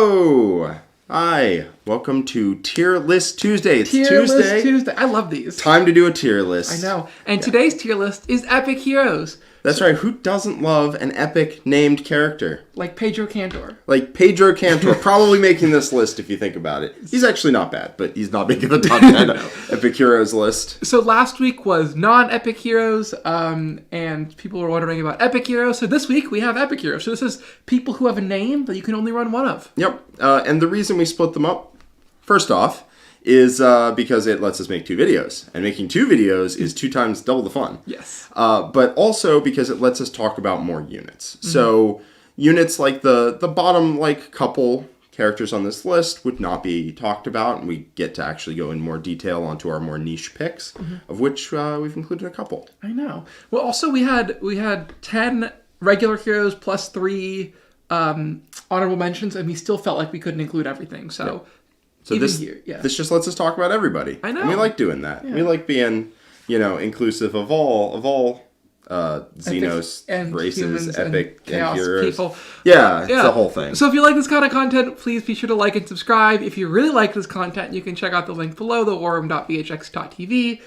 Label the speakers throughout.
Speaker 1: Hello! Hi, welcome to Tier List Tuesday. It's Tuesday.
Speaker 2: Tuesday. I love these.
Speaker 1: Time to do a tier list.
Speaker 2: I know. And today's tier list is epic heroes.
Speaker 1: That's right. Who doesn't love an epic named character?
Speaker 2: Like Pedro Cantor.
Speaker 1: Like Pedro Cantor, probably making this list if you think about it. He's actually not bad, but he's not making the top 10 epic heroes list.
Speaker 2: So last week was non-epic heroes, and people were wondering about epic heroes. So this week we have epic heroes. So this is people who have a name that you can only run one of.
Speaker 1: Yep. And the reason we split them up, first off, is because it lets us make 2 videos. And making 2 videos is 2 times double the fun.
Speaker 2: Yes.
Speaker 1: But also because it lets us talk about more units. Mm-hmm. So units like the bottom couple characters on this list would not be talked about, and we get to actually go in more detail onto our more niche picks, of which we've included a couple.
Speaker 2: I know. Well, also we had 10 regular heroes plus 3 honorable mentions, and we still felt like we couldn't include everything. So. Yeah.
Speaker 1: So this just lets us talk about everybody.
Speaker 2: I know.
Speaker 1: And we like doing that. Yeah. We like being, inclusive of all Xenos races, epic, and heroes. People. Yeah, it's the whole thing.
Speaker 2: So if you like this kind of content, please be sure to like and subscribe. If you really like this content, you can check out the link below, thewarroom.vhx.tv,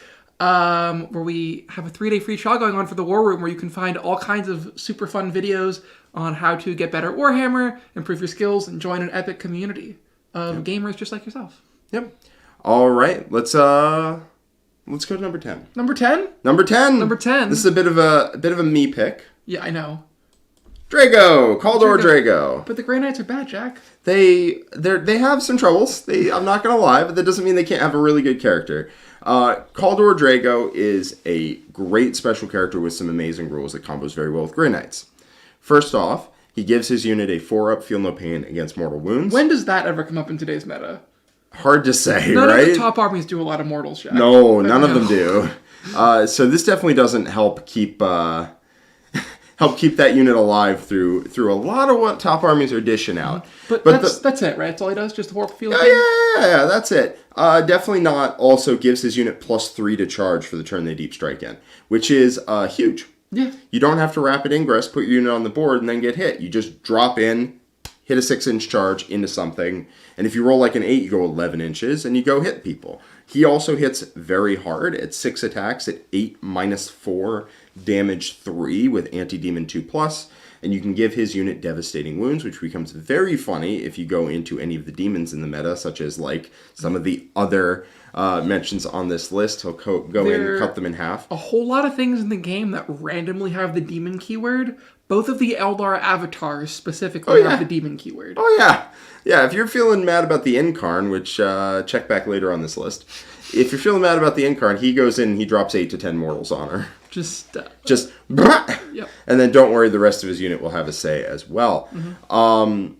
Speaker 2: where we have a 3-day free trial going on for the War Room, where you can find all kinds of super fun videos on how to get better at Warhammer, improve your skills, and join an epic community of gamers just like yourself.
Speaker 1: Yep. All right. Let's go to number 10.
Speaker 2: Number 10?
Speaker 1: Number 10.
Speaker 2: Number 10.
Speaker 1: This is a bit of a me pick.
Speaker 2: Yeah, I know.
Speaker 1: Drago, Caldor Drago.
Speaker 2: But the Grey Knights are bad, Jack.
Speaker 1: They have some troubles. I'm not gonna lie, but that doesn't mean they can't have a really good character. Caldor Drago is a great special character with some amazing rules that combos very well with Grey Knights. First off, he gives his unit a 4-up, feel no pain against mortal wounds.
Speaker 2: When does that ever come up in today's meta?
Speaker 1: Hard to say, right?
Speaker 2: None of the top armies do a lot of mortals, Jack.
Speaker 1: No, none of them do. So this definitely doesn't help keep that unit alive through a lot of what top armies are dishing out.
Speaker 2: But that's it, right? That's all he does? Just the warp field?
Speaker 1: Yeah, that's it. Definitely not also gives his unit +3 to charge for the turn they deep strike in, which is huge.
Speaker 2: Yeah.
Speaker 1: You don't have to rapid ingress, put your unit on the board, and then get hit. You just drop in, hit a 6-inch charge into something, and if you roll like an 8, you go 11 inches, and you go hit people. He also hits very hard at 6 attacks at 8 -4 damage 3 with anti-demon 2+, and you can give his unit devastating wounds, which becomes very funny if you go into any of the demons in the meta, such as like some of the other mentions on this list. He'll go in and cut them in half.
Speaker 2: A whole lot of things in the game that randomly have the demon keyword. Both of the Eldar avatars specifically have the demon keyword.
Speaker 1: Oh yeah. Yeah, if you're feeling mad about the Incarn, which check back later on this list. If you're feeling mad about the Incarn, he goes in and he drops 8 to 10 mortals on her.
Speaker 2: Just
Speaker 1: yep. And then don't worry, the rest of his unit will have a say as well. Mm-hmm.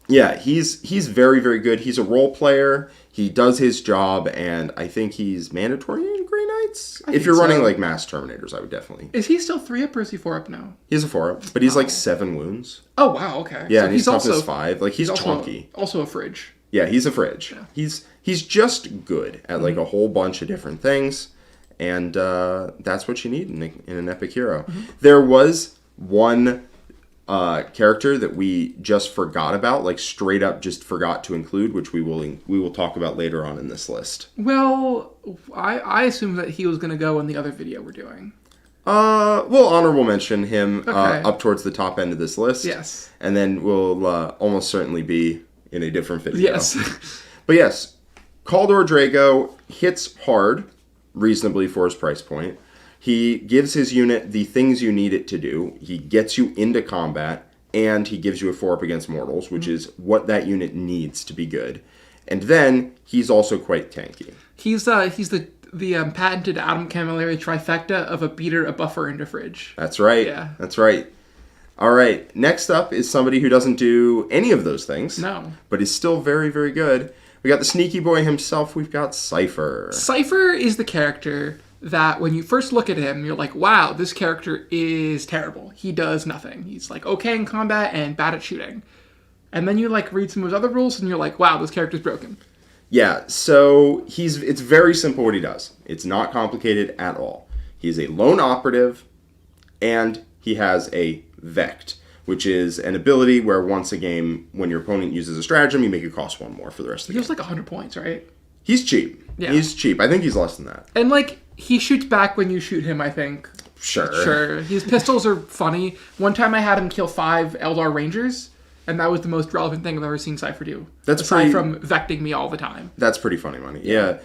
Speaker 1: Yeah, he's very, very good. He's a role player. He does his job, and I think he's mandatory in Grey Knights. If you're running like mass Terminators, I would definitely.
Speaker 2: Is he still 3-up or is he 4-up now?
Speaker 1: He's a 4-up, but he's like 7 wounds.
Speaker 2: Oh wow, okay.
Speaker 1: Yeah, so and he's toughness 5. Like he's chunky.
Speaker 2: Also a fridge.
Speaker 1: Yeah, he's a fridge. Yeah. He's just good at like a whole bunch of different things, and that's what you need in an epic hero. Mm-hmm. There was one character that we just forgot about, like straight up just forgot to include, which we will talk about later on in this list.
Speaker 2: Well, I assumed that he was going to go in the other video we're doing.
Speaker 1: We'll honorable mention him up towards the top end of this list.
Speaker 2: Yes.
Speaker 1: And then we'll almost certainly be in a different video.
Speaker 2: Yes.
Speaker 1: But yes, Caldor Drago hits hard, reasonably for his price point. He gives his unit the things you need it to do. He gets you into combat, and he gives you a 4-up against mortals, which is what that unit needs to be good. And then he's also quite tanky.
Speaker 2: He's the patented Adam Camilleri trifecta of a beater, a buffer, and a fridge.
Speaker 1: That's right.
Speaker 2: Yeah.
Speaker 1: That's right. All right. Next up is somebody who doesn't do any of those things.
Speaker 2: No.
Speaker 1: But is still very, very good. We got the sneaky boy himself. We've got Cypher.
Speaker 2: Cypher is the character that when you first look at him, you're like, wow, this character is terrible. He does nothing. He's like okay in combat and bad at shooting. And then you like read some of his other rules and you're like, wow, this character's broken.
Speaker 1: Yeah, so it's very simple what he does. It's not complicated at all. He's a lone operative and he has a Vect, which is an ability where once a game, when your opponent uses a stratagem, you make it cost 1 more for the rest of the
Speaker 2: He
Speaker 1: game.
Speaker 2: was like 100 points, right?
Speaker 1: He's cheap.
Speaker 2: Yeah.
Speaker 1: He's cheap. I think he's less than that.
Speaker 2: And, like, he shoots back when you shoot him, I think.
Speaker 1: Sure.
Speaker 2: His pistols are funny. One time I had him kill 5 Eldar Rangers, and that was the most relevant thing I've ever seen Cypher do.
Speaker 1: That's
Speaker 2: aside from vecting me all the time.
Speaker 1: That's pretty funny money. Yeah.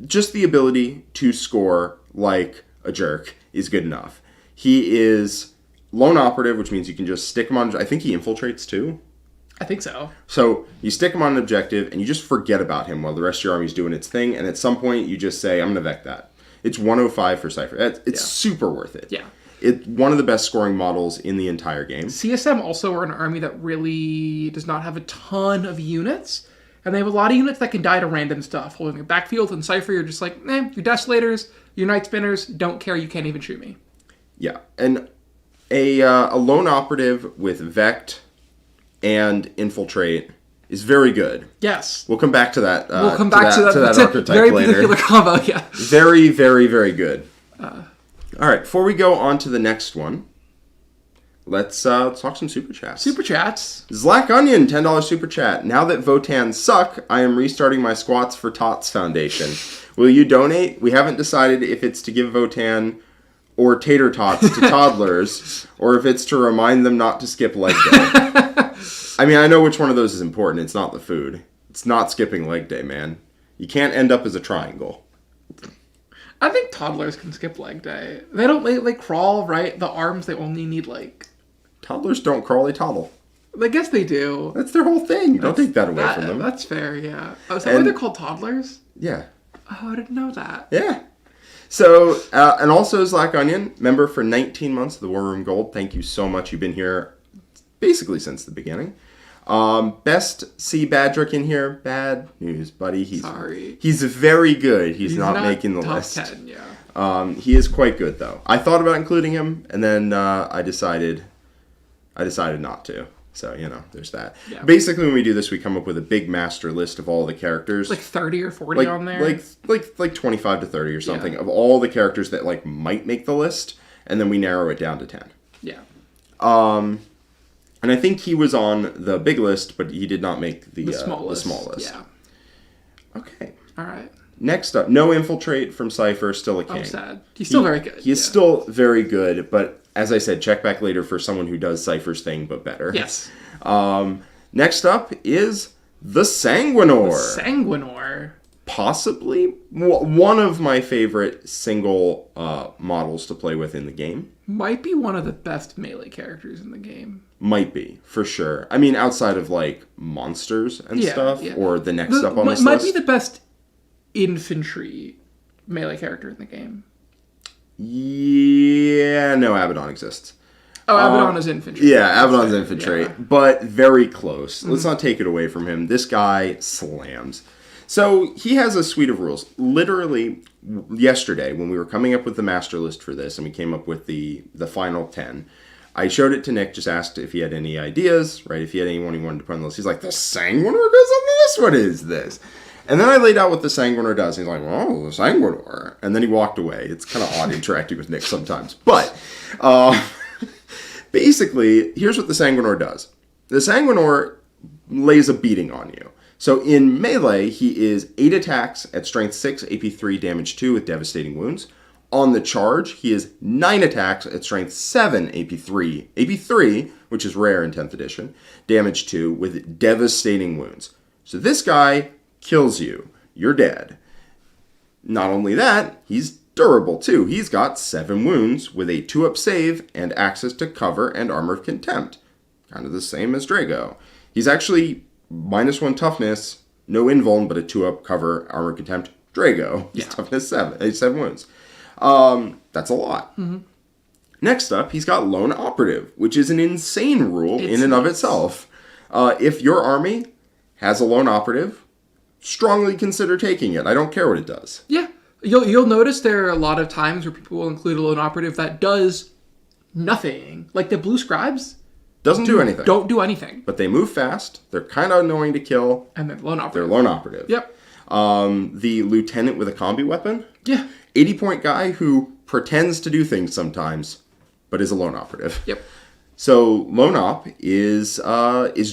Speaker 1: Just the ability to score like a jerk is good enough. He is lone operative, which means you can just stick him on... I think he infiltrates, too.
Speaker 2: I think so.
Speaker 1: So you stick him on an objective, and you just forget about him while the rest of your army's doing its thing, and at some point you just say, I'm going to vect that. It's 105 for Cypher. It's super worth it.
Speaker 2: Yeah.
Speaker 1: It's one of the best scoring models in the entire game.
Speaker 2: CSM also are an army that really does not have a ton of units, and they have a lot of units that can die to random stuff. Holding a backfield and Cypher, you're just like, your Desolators, your Night Spinners, don't care, you can't even shoot me.
Speaker 1: Yeah, and a lone operative with Vect and Infiltrate is very good.
Speaker 2: Yes.
Speaker 1: We'll come back to that.
Speaker 2: We'll come back to that
Speaker 1: That's
Speaker 2: archetype very
Speaker 1: later.
Speaker 2: particular combo, yeah.
Speaker 1: Very, very, very good. All right, before we go on to the next one, let's talk some super chats.
Speaker 2: Super chats.
Speaker 1: Zlack Onion, $10 super chat. Now that Votans suck, I am restarting my squats for Tots Foundation. Will you donate? We haven't decided if it's to give Votan or tater tots to toddlers, or if it's to remind them not to skip leg day. I mean, I know which one of those is important. It's not the food. It's not skipping leg day, man. You can't end up as a triangle.
Speaker 2: I think toddlers can skip leg day. They don't, they crawl, right? The arms, they only need, like...
Speaker 1: Toddlers don't crawl, they toddle.
Speaker 2: I guess they do.
Speaker 1: That's their whole thing. Don't take that away from them.
Speaker 2: That's fair, yeah. Oh, is that why they're called toddlers?
Speaker 1: Yeah.
Speaker 2: Oh, I didn't know that.
Speaker 1: Yeah. So, and also Zlack Onion, member for 19 months of the War Room Gold. Thank you so much. You've been here basically since the beginning. Best C. Badrick in here. Bad news, buddy.
Speaker 2: Sorry.
Speaker 1: He's very good. He's not making the
Speaker 2: top
Speaker 1: list.
Speaker 2: 10, yeah.
Speaker 1: He is quite good, though. I thought about including him, and then I decided not to. So, there's that. Yeah. Basically, when we do this, we come up with a big master list of all the characters.
Speaker 2: Like 30 or 40 on there?
Speaker 1: Like 25 to 30 or something of all the characters that, might make the list, and then we narrow it down to 10.
Speaker 2: Yeah.
Speaker 1: And I think he was on the big list, but he did not make the small list.
Speaker 2: Yeah.
Speaker 1: Okay.
Speaker 2: All right.
Speaker 1: Next up, no infiltrate from Cypher, still a king.
Speaker 2: I'm sad. He's still very good.
Speaker 1: He is still very good, but as I said, check back later for someone who does Cypher's thing, but better.
Speaker 2: Yes.
Speaker 1: Next up is the Sanguinor.
Speaker 2: Sanguinor.
Speaker 1: Possibly one of my favorite single models to play with in the game.
Speaker 2: Might be one of the best melee characters in the game.
Speaker 1: Might be, for sure. I mean, outside of, monsters and stuff, or the next up on this list.
Speaker 2: Might be the best infantry melee character in the game.
Speaker 1: Yeah, no, Abaddon exists.
Speaker 2: Oh, Abaddon is infantry.
Speaker 1: Yeah, Abaddon's infantry, but very close. Let's not take it away from him. This guy slams. So he has a suite of rules. Literally, yesterday, when we were coming up with the master list for this, and we came up with the final 10, I showed it to Nick, just asked if he had any ideas, right? If he had anyone he wanted to put on the list. He's like, the Sanguinor goes on the list? What is this? And then I laid out what the Sanguinor does. He's like, oh, the Sanguinor. And then he walked away. It's kind of odd interacting with Nick sometimes. But basically, here's what the Sanguinor does. The Sanguinor lays a beating on you. So in melee, he is 8 attacks at strength 6, AP 3, damage 2 with devastating wounds. On the charge, he is 9 attacks at strength 7, AP 3, which is rare in 10th edition, damage 2 with devastating wounds. So this guy kills you. You're dead. Not only that, he's durable too. He's got 7 wounds with a 2-up save and access to cover and armor of contempt. Kind of the same as Drago. He's actually -1 toughness, no invuln, but a 2-up cover, armor of contempt. Drago. He's toughness 7 wounds. That's a lot. Mm-hmm. Next up, he's got Lone Operative, which is an insane rule in and of itself. If your army has a Lone Operative, strongly consider taking it. I don't care what it does.
Speaker 2: Yeah. You'll notice there are a lot of times where people will include a Lone Operative that does nothing. Like the Blue Scribes.
Speaker 1: Doesn't do anything.
Speaker 2: Don't do anything.
Speaker 1: But they move fast. They're kind of annoying to kill.
Speaker 2: And they're Lone Operative.
Speaker 1: They're Lone Operative.
Speaker 2: Yep.
Speaker 1: The Lieutenant with a combi weapon.
Speaker 2: Yeah.
Speaker 1: 80-point guy who pretends to do things sometimes, but is a Lone Operative.
Speaker 2: Yep.
Speaker 1: So lone op is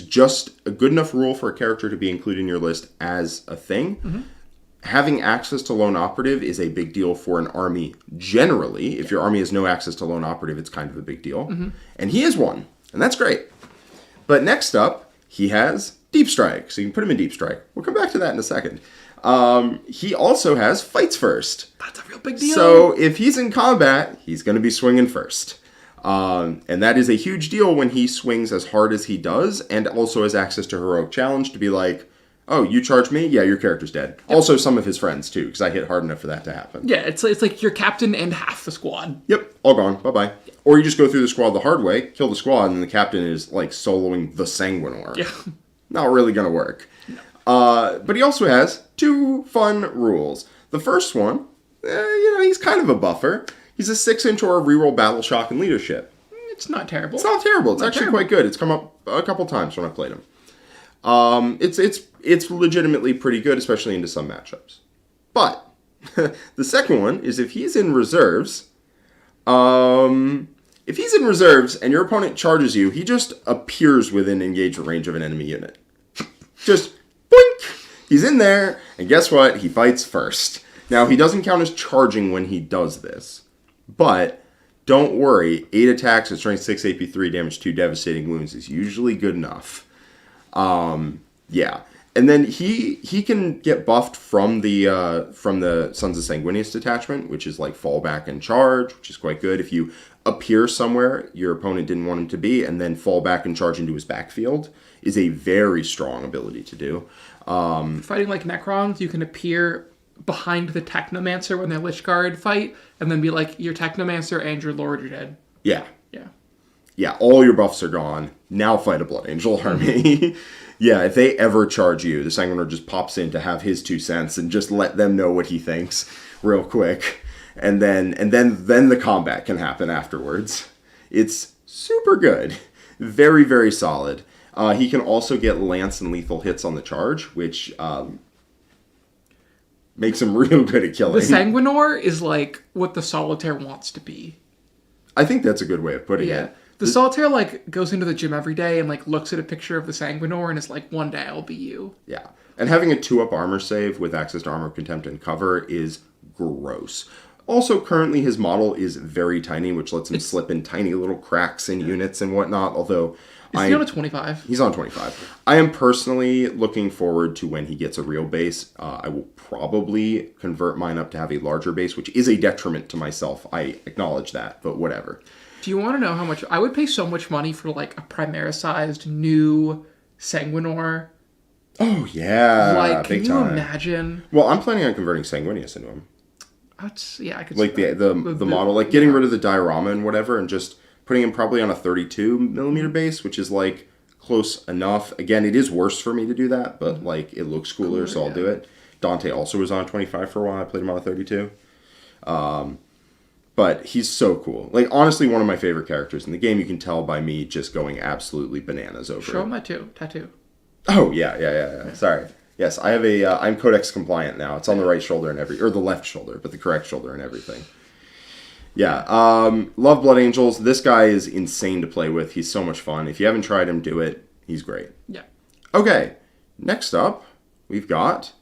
Speaker 1: just a good enough rule for a character to be included in your list as a thing. Having access to lone operative is a big deal for an army generally. If your army has no access to lone operative, it's kind of a big deal. And he is one, and that's great. But next up, he has deep strike, so you can put him in deep strike. We'll come back to that in a second. He also has fights first.
Speaker 2: That's a real big deal.
Speaker 1: So if he's in combat, he's going to be swinging first. And that is a huge deal when he swings as hard as he does, and also has access to heroic challenge to be like, oh, you charge me? Yeah, your character's dead. Yep. Also, some of his friends, too, because I hit hard enough for that to happen.
Speaker 2: Yeah, it's like your captain and half the squad.
Speaker 1: Yep, all gone. Bye-bye. Or you just go through the squad the hard way, kill the squad, and the captain is, like, soloing the Sanguinor.
Speaker 2: Yeah.
Speaker 1: Not really going to work. No. But he also has 2 fun rules. The first one, he's kind of a buffer. He's a 6-inch or a reroll battle shock and leadership.
Speaker 2: It's not terrible.
Speaker 1: It's not terrible. It's actually quite good. It's come up a couple times when I played him. It's legitimately pretty good, especially into some matchups. But the second one is if he's in reserves. If he's in reserves and your opponent charges you, he just appears within engagement range of an enemy unit. Just boink! He's in there, and guess what? He fights first. Now, he doesn't count as charging when he does this. But don't worry, 8 attacks at strength 6, AP 3, damage 2, devastating wounds is usually good enough. Yeah. And then he can get buffed from the Sons of Sanguinius detachment, which is like fallback and charge, which is quite good. If you appear somewhere your opponent didn't want him to be, and then fall back and charge into his backfield, is a very strong ability to do.
Speaker 2: Fighting like Necrons, you can appear behind the Technomancer when they Lich Guard fight, and then be like, your Technomancer and your Lord are dead.
Speaker 1: Yeah.
Speaker 2: Yeah.
Speaker 1: Yeah, all your buffs are gone. Now fight a Blood Angel army. Yeah, if they ever charge you, the Sanguinor just pops in to have his 2 cents and just let them know what he thinks real quick. And then the combat can happen afterwards. It's super good. Very, very solid. He can also get lance and lethal hits on the charge, which makes him real good at killing.
Speaker 2: The Sanguinor is like what the Solitaire wants to be.
Speaker 1: I think that's a good way of putting it.
Speaker 2: The Solitaire, like, goes into the gym every day and, like, looks at a picture of the Sanguinor and is like, one day I'll be you.
Speaker 1: Yeah. And having a 2-up armor save with access to armor, contempt, and cover is gross. Also, currently his model is very tiny, which lets him slip in tiny little cracks in units and whatnot, although...
Speaker 2: Is he on a 25?
Speaker 1: He's on 25. I am personally looking forward to when he gets a real base. I will probably convert mine up to have a larger base, which is a detriment to myself. I acknowledge that, but whatever.
Speaker 2: Do you want to know how much... I would pay so much money for, like, a Primera-sized new Sanguinor.
Speaker 1: Oh, yeah.
Speaker 2: Like, can
Speaker 1: big
Speaker 2: you
Speaker 1: time.
Speaker 2: Imagine?
Speaker 1: Well, I'm planning on converting Sanguinius into him.
Speaker 2: Yeah, I could...
Speaker 1: Like, the model, like, getting rid of the diorama and whatever, and just putting him probably on a 32mm base, which is, like, close enough. Again, it is worse for me to do that, but, like, it looks cooler, so I'll do it. Dante also was on 25 for a while. I played him on a 32. But he's so cool. Like, honestly, one of my favorite characters in the game. You can tell by me just going absolutely bananas over
Speaker 2: Show
Speaker 1: it.
Speaker 2: him my tattoo.
Speaker 1: Oh, yeah. Sorry. Yes, I have I'm Codex compliant now. It's on the right shoulder and or the left shoulder, but the correct shoulder and everything. Yeah, love Blood Angels. This guy is insane to play with. He's so much fun. If you haven't tried him, do it. He's great.
Speaker 2: Yeah.
Speaker 1: Okay, next up, we've got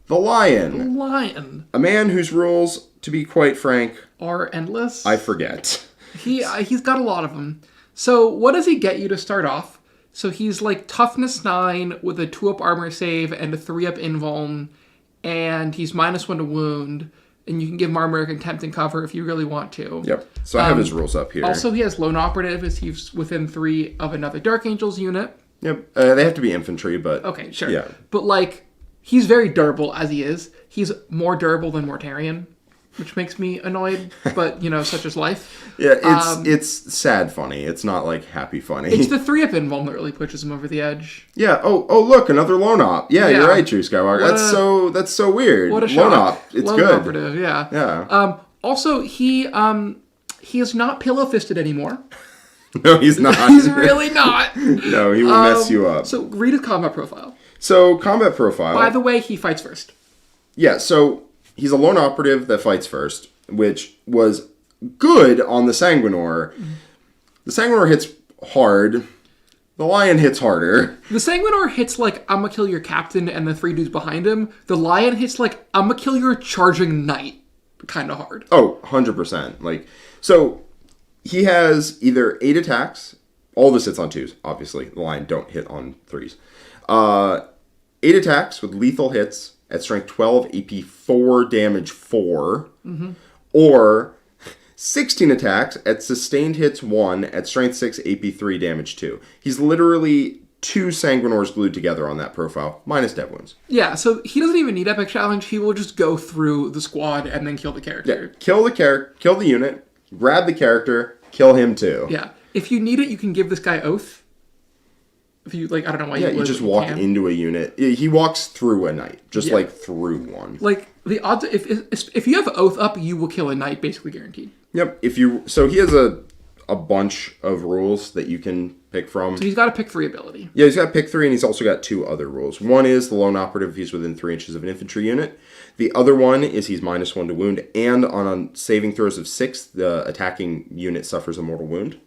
Speaker 1: the Lion.
Speaker 2: The Lion.
Speaker 1: A man whose rules, to be quite frank,
Speaker 2: are endless.
Speaker 1: I forget.
Speaker 2: He's got a lot of them. So what does he get you to start off? So he's like toughness 9 with a 2-up armor save and a 3-up invuln, and he's -1 to wound, and you can give him armor, contempt, and cover if you really want to.
Speaker 1: Yep. So I have his rules up here.
Speaker 2: Also, he has lone operative as he's within 3 of another Dark Angels unit.
Speaker 1: Yep. They have to be infantry, but...
Speaker 2: Okay, sure.
Speaker 1: Yeah.
Speaker 2: But like, he's very durable as he is. He's more durable than Mortarion, which makes me annoyed, but, such is life.
Speaker 1: Yeah, it's sad funny. It's not, like, happy funny.
Speaker 2: It's the 3-up invuln that really pushes him over the edge.
Speaker 1: Yeah, oh, look, another lone op. Yeah, you're right, True Skywalker. That's so weird.
Speaker 2: What a shock.
Speaker 1: Lone op, it's
Speaker 2: lone
Speaker 1: good.
Speaker 2: Operative, yeah.
Speaker 1: Yeah.
Speaker 2: Also, he is not pillow-fisted anymore.
Speaker 1: No, he's not.
Speaker 2: He's really not.
Speaker 1: No, he will mess you up.
Speaker 2: So, read his combat profile.
Speaker 1: So, combat profile.
Speaker 2: By the way, he fights first.
Speaker 1: Yeah, so he's a lone operative that fights first, which was good on the Sanguinor. The Sanguinor hits hard. The lion hits harder.
Speaker 2: The Sanguinor hits like, I'm gonna kill your captain and the 3 dudes behind him. The lion hits like, I'm gonna kill your charging knight. Kind of hard.
Speaker 1: Oh, 100%. Like, so he has either 8 attacks. All this hits on 2s, obviously. The lion don't hit on 3s. 8 attacks with lethal hits at strength 12, AP 4, damage 4. Mm-hmm. Or 16 attacks at sustained hits 1 at strength 6, AP 3, damage 2. He's literally 2 Sanguinors glued together on that profile, minus dev wounds.
Speaker 2: Yeah, so he doesn't even need Epic Challenge. He will just go through the squad and then kill the character.
Speaker 1: Yeah, kill the unit, grab the character, kill him too.
Speaker 2: Yeah. If you need it, you can give this guy Oath. If you, like, I don't know why you would.
Speaker 1: You just walk into a unit. He walks through a knight, just like through one.
Speaker 2: Like, the odds, if you have Oath up, you will kill a knight, basically guaranteed.
Speaker 1: Yep. So he has a bunch of rules that you can pick from.
Speaker 2: So he's got a pick 3 ability.
Speaker 1: Yeah, he's got pick 3, and he's also got 2 other rules. One is the lone operative if he's within 3 inches of an infantry unit. The other one is he's -1 to wound, and on saving throws of 6, the attacking unit suffers a mortal wound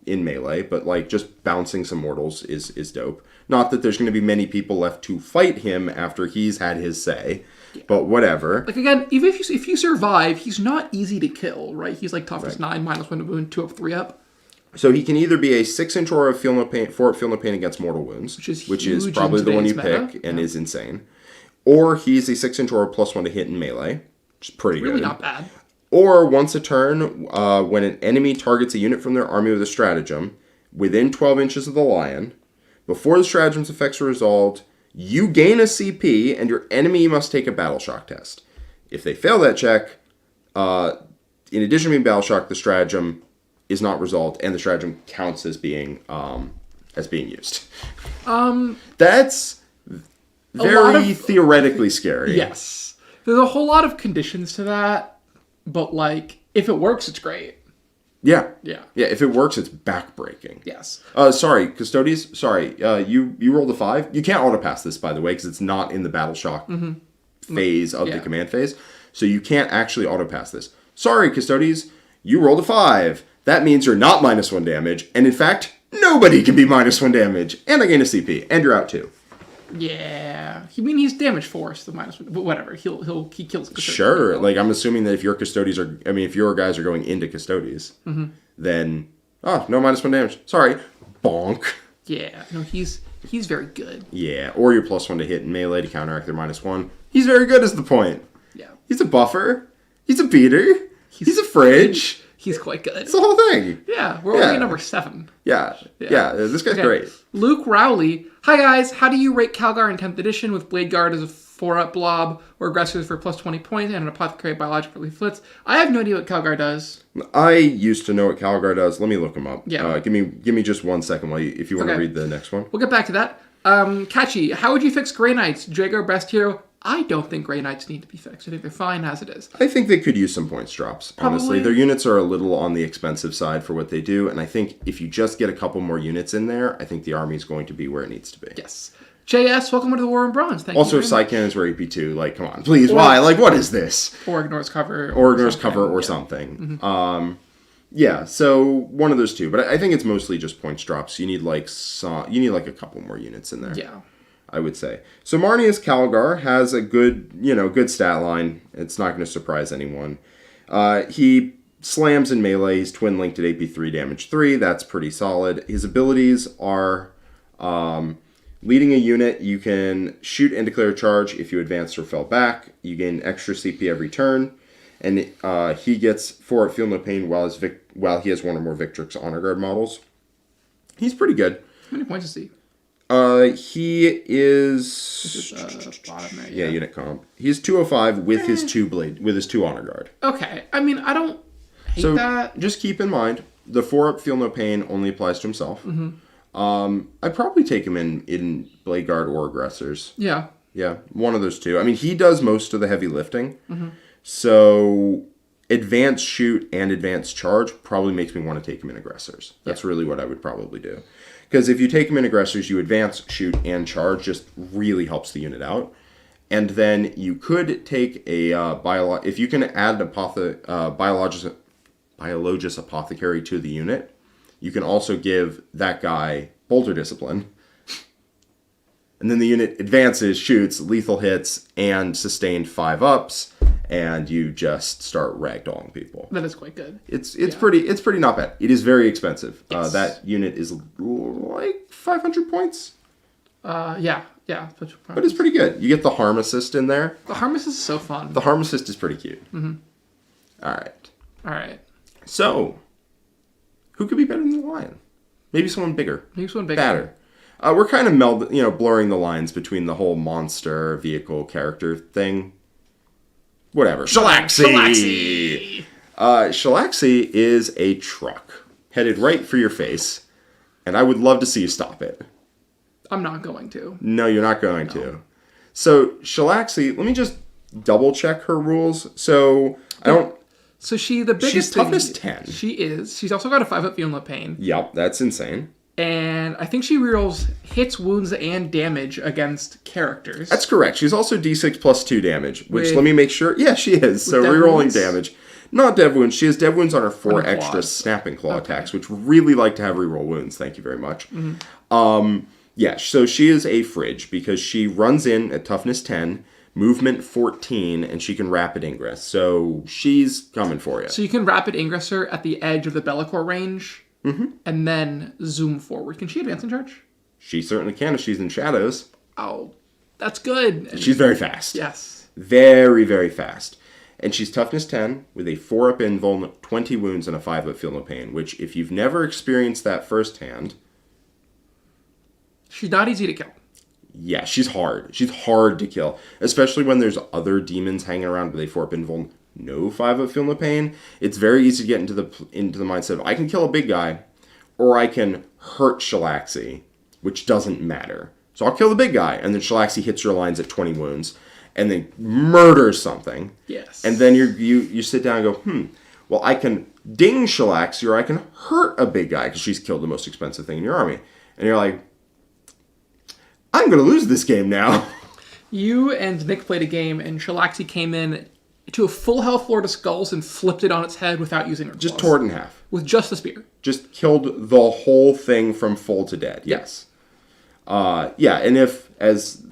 Speaker 1: in melee. But like just bouncing some mortals is dope. Not that there's going to be many people left to fight him after he's had his say. But whatever.
Speaker 2: Like, again, even if you survive, he's not easy to kill, right? He's like toughness 9, -1 to wound, 2 up, 3 up.
Speaker 1: So he can either be a 6-inch aura of Feel No Pain, 4 up Feel No Pain against mortal wounds, which is probably the one you pick and is insane. Or he's a 6-inch aura +1 to hit in melee, which is pretty good.
Speaker 2: Really not bad.
Speaker 1: Or once a turn, when an enemy targets a unit from their army with a stratagem within 12 inches of the lion, before the stratagem's effects are resolved, you gain a CP, and your enemy must take a battle shock test. If they fail that check, in addition to being battle shock, the stratagem is not resolved, and the stratagem counts as being used. That's very theoretically scary.
Speaker 2: Yes, there's a whole lot of conditions to that, but like if it works, it's great.
Speaker 1: Yeah.
Speaker 2: Yeah.
Speaker 1: Yeah, if it works, it's backbreaking.
Speaker 2: Yes.
Speaker 1: Sorry, Custodes. Sorry, you rolled a 5. You can't auto-pass this, by the way, because it's not in the battle shock phase of the command phase. So you can't actually auto-pass this. Sorry, Custodes. You rolled a 5. That means you're not -1 damage. And in fact, nobody can be -1 damage. And I gain a CP. And you're out too.
Speaker 2: Yeah. He's damage force, the -1. But whatever. He kills Custodes.
Speaker 1: Sure. Like, I'm assuming that if your Custodes are... I mean, if your guys are going into Custodes, then... Oh, no -1 damage. Sorry. Bonk.
Speaker 2: Yeah. No, he's very good.
Speaker 1: Yeah. Or you're +1 to hit in melee to counteract their -1. He's very good is the point.
Speaker 2: Yeah.
Speaker 1: He's a buffer. He's a beater. He's a fridge.
Speaker 2: He's quite good.
Speaker 1: It's the whole thing.
Speaker 2: Yeah, we're only at number 7.
Speaker 1: Yeah, this guy's great.
Speaker 2: Luke Rowley. Hi guys, how do you rate Calgar in 10th edition with Blade Guard as a 4-up blob or aggressors for +20 points and an apothecary biological flits? I have no idea what Calgar does.
Speaker 1: I used to know what Calgar does. Let me look him up.
Speaker 2: Yeah.
Speaker 1: Give me just 1 second if you want to read the next one.
Speaker 2: We'll get back to that. Catchy, how would you fix Grey Knights? Jaeger, best hero? I don't think Grey Knights need to be fixed. I think they're fine as it is.
Speaker 1: I think they could use some points drops, honestly. Their units are a little on the expensive side for what they do, and I think if you just get a couple more units in there, I think the army is going to be where it needs to be.
Speaker 2: Yes. JS, welcome to the War in Bronze. Thank you.
Speaker 1: Also, if Psycannons were AP2, like, come on, please, why? Like, what is this?
Speaker 2: Or ignores cover.
Speaker 1: Or ignores cover or something. Yeah, so one of those two. But I think it's mostly just points drops. You need like a couple more units in there.
Speaker 2: Yeah.
Speaker 1: I would say. So Marnius Calgar has a good stat line. It's not going to surprise anyone. He slams in melee. He's twin linked at AP3, damage 3. That's pretty solid. His abilities are leading a unit. You can shoot and declare a charge if you advanced or fell back. You gain extra CP every turn. And he gets 4 at Feel No Pain while he has 1 or more Victrix Honor Guard models. He's pretty good.
Speaker 2: How many points is he?
Speaker 1: He is...
Speaker 2: This is bottom there,
Speaker 1: yeah, unit comp. He's 205 with his 2 Honor Guard.
Speaker 2: Okay. I mean, I don't hate that.
Speaker 1: Just keep in mind, the 4-up Feel No Pain only applies to himself. I'd probably take him in Blade Guard or Aggressors.
Speaker 2: Yeah.
Speaker 1: Yeah, one of those two. I mean, he does most of the heavy lifting. So advanced shoot and advanced charge probably makes me want to take him in Aggressors. That's really what I would probably do. Because if you take him in Aggressors, you advance, shoot, and charge. Just really helps the unit out. And then you could take a if you can add an Biologist Apothecary to the unit, You can also give that guy Boulder Discipline. And then the unit advances, shoots, lethal hits, and sustained 5-ups, and you just start ragdolling people.
Speaker 2: That is quite good.
Speaker 1: It's pretty not bad. It is very expensive.
Speaker 2: Yes.
Speaker 1: That unit is like 500 points.
Speaker 2: Yeah.
Speaker 1: But it's pretty good. You get the harm assist in there.
Speaker 2: The harm assist is so fun.
Speaker 1: The harm assist is pretty cute. Mm-hmm. All right. So, who could be better than the lion? Maybe someone bigger. Badder. We're kind of blurring the lines between the whole monster, vehicle, character thing. Whatever. Shalaxi! Shalaxi is a truck headed right for your face, and I would love to see you stop it.
Speaker 2: I'm not going to.
Speaker 1: No, you're not going to. So, Shalaxi, let me just double check her rules. So,
Speaker 2: She's
Speaker 1: toughness 10.
Speaker 2: She is. She's also got a 5-up Feeling of Pain.
Speaker 1: Yep, that's insane.
Speaker 2: And I think she rerolls hits, wounds, and damage against characters.
Speaker 1: That's correct. She's also D6 plus 2 damage, which let me make sure. Yeah, she is. So rerolling damage. Not dev wounds. She has dev wounds on her 4 extra snapping claw attacks, which really like to have reroll wounds. Thank you very much. Mm-hmm. Yeah, so she is a fridge because she runs in at toughness 10, movement 14, and she can rapid ingress. So she's coming for you.
Speaker 2: So you can rapid ingress her at the edge of the Bellicor range. Mm-hmm. And then zoom forward. Can she advance in charge?
Speaker 1: She certainly can if she's in shadows.
Speaker 2: Oh, that's good. And
Speaker 1: she's very fast.
Speaker 2: Yes.
Speaker 1: Very, very fast. And she's toughness 10 with a 4-up invuln, 20 wounds, and a 5-up feel no pain, which if you've never experienced that firsthand...
Speaker 2: She's not easy to kill.
Speaker 1: Yeah, she's hard. She's hard to kill. Especially when there's other demons hanging around with a 4-up invuln. No 5-up feel no pain. It's very easy to get into the mindset of I can kill a big guy, or I can hurt Shalaxi, which doesn't matter. So I'll kill the big guy, and then Shalaxi hits your lines at 20 wounds, and then murders something.
Speaker 2: Yes.
Speaker 1: And then you sit down and go, well, I can ding Shalaxi, or I can hurt a big guy because she's killed the most expensive thing in your army. And you're like, I'm going to lose this game now.
Speaker 2: You and Nick played a game, and Shalaxi came in to a full health Lord of Skulls and flipped it on its head without using her claws.
Speaker 1: Just tore it in half.
Speaker 2: With just a spear.
Speaker 1: Just killed the whole thing from full to dead. Yes. Yeah, and if, as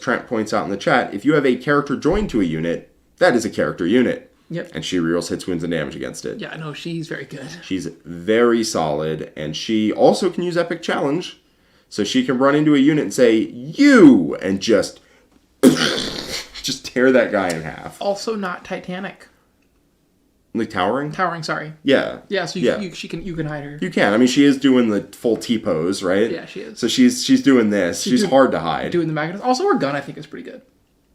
Speaker 1: Trent points out in the chat, if you have a character joined to a unit, that is a character unit.
Speaker 2: Yep.
Speaker 1: And she rerolls hits, wounds, and damage against it.
Speaker 2: Yeah, no, she's very good.
Speaker 1: She's very solid, and she also can use Epic Challenge. So she can run into a unit and say, you! And just tear that guy in half.
Speaker 2: Also not Titanic.
Speaker 1: Like towering?
Speaker 2: Towering, sorry.
Speaker 1: Yeah.
Speaker 2: Yeah, so you can hide her.
Speaker 1: You can. I mean, she is doing the full T-pose, right?
Speaker 2: Yeah, she is.
Speaker 1: So she's doing this. She's hard to hide.
Speaker 2: Doing the magnet. Also, her gun, I think, is pretty good.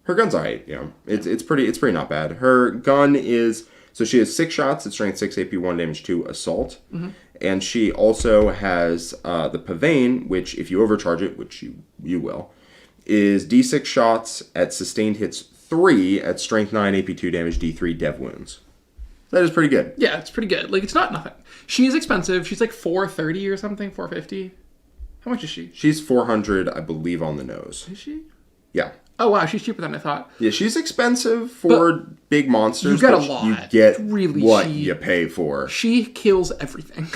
Speaker 1: Her gun's alright, you know. It's pretty not bad. Her gun is... So she has 6 shots at strength 6, AP 1, damage 2, assault. Mm-hmm. And she also has the Pavane, which if you overcharge it, which you will, is D6 shots at sustained hits 3 at strength 9, AP 2, damage D3, dev wounds. That is pretty good.
Speaker 2: Yeah, it's pretty good. Like, it's not nothing. She is expensive. She's like $430 or something, $450. How much is she?
Speaker 1: She's 400, I believe, on the nose.
Speaker 2: Is she?
Speaker 1: Yeah.
Speaker 2: Oh, wow, she's cheaper than I thought.
Speaker 1: Yeah, she's expensive for big monsters.
Speaker 2: You get a lot.
Speaker 1: You get what you pay for.
Speaker 2: She kills everything.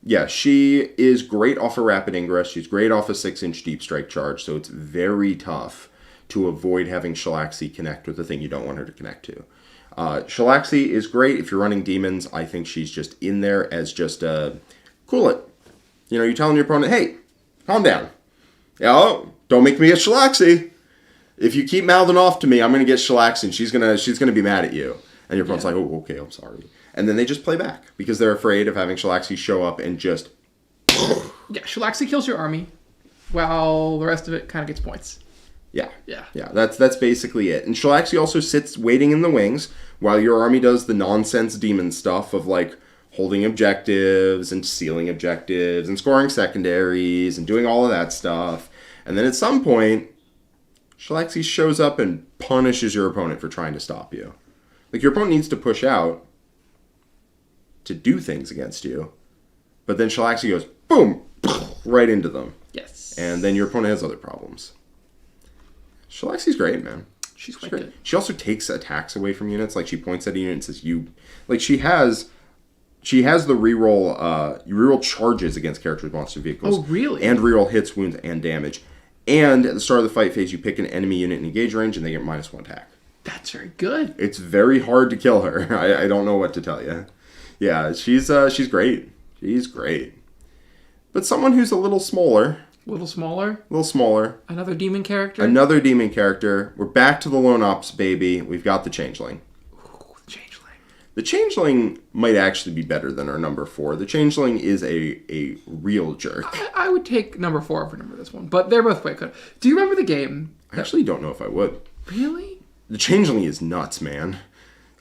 Speaker 1: Yeah, she is great off a rapid ingress. She's great off a 6-inch deep strike charge, so it's very tough to avoid having Shalaxi connect with the thing you don't want her to connect to. Shalaxi is great if you're running demons. I think she's just in there as just a cool it. You know, you're telling your opponent, hey, calm down. Oh, don't make me get Shalaxi. If you keep mouthing off to me, I'm gonna get Shalaxi, and she's gonna be mad at you. And your opponent's like, oh, okay, I'm sorry. And then they just play back because they're afraid of having Shalaxi show up and just.
Speaker 2: Yeah, Shalaxi kills your army, while the rest of it kind of gets points.
Speaker 1: Yeah.
Speaker 2: Yeah.
Speaker 1: That's basically it. And Shalaxi also sits waiting in the wings while your army does the nonsense demon stuff of like holding objectives and sealing objectives and scoring secondaries and doing all of that stuff. And then at some point, Shalaxi shows up and punishes your opponent for trying to stop you. Like, your opponent needs to push out to do things against you. But then Shalaxi goes, boom, right into them.
Speaker 2: Yes.
Speaker 1: And then your opponent has other problems. Shalaxi's great, man.
Speaker 2: She's quite good.
Speaker 1: She also takes attacks away from units. Like, she points at a unit and says, you... Like, she has She has the reroll. You reroll charges against characters, monster vehicles.
Speaker 2: Oh, really?
Speaker 1: And reroll hits, wounds, and damage. And at the start of the fight phase, you pick an enemy unit in engage range, and they get -1 attack.
Speaker 2: That's very good.
Speaker 1: It's very hard to kill her. I don't know what to tell you. Yeah, she's great. She's great. But someone who's a little smaller.
Speaker 2: A little smaller.
Speaker 1: A little smaller.
Speaker 2: Another demon character.
Speaker 1: Another demon character. We're back to the Lone Ops, baby. We've got the Changeling.
Speaker 2: Ooh, the Changeling.
Speaker 1: The Changeling might actually be better than our number 4. The Changeling is a real jerk.
Speaker 2: I would take number 4 over number this one, but they're both quite good. Do you remember the game?
Speaker 1: I actually don't know if I would.
Speaker 2: Really?
Speaker 1: The Changeling is nuts, man.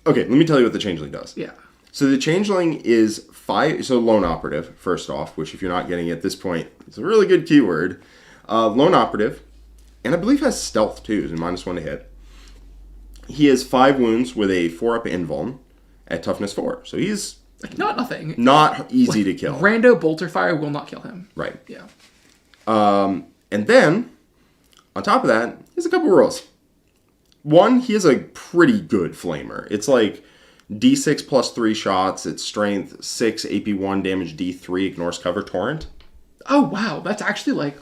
Speaker 1: Okay, let me tell you what the Changeling does.
Speaker 2: Yeah.
Speaker 1: So the Changeling is 5... So Lone Operative, first off, which if you're not getting it at this point, it's a really good keyword. Lone Operative, and I believe has Stealth too, and -1 to hit. He has 5 wounds with a 4-up invuln at toughness 4. So he's...
Speaker 2: Not nothing.
Speaker 1: Not easy to kill.
Speaker 2: Rando bolter fire will not kill him.
Speaker 1: Right.
Speaker 2: Yeah.
Speaker 1: And then, on top of that, he has a couple rules. One, he is a pretty good flamer. It's like D6 plus 3 shots. It's strength 6, AP1, damage D3, ignores cover torrent.
Speaker 2: Oh wow, that's actually like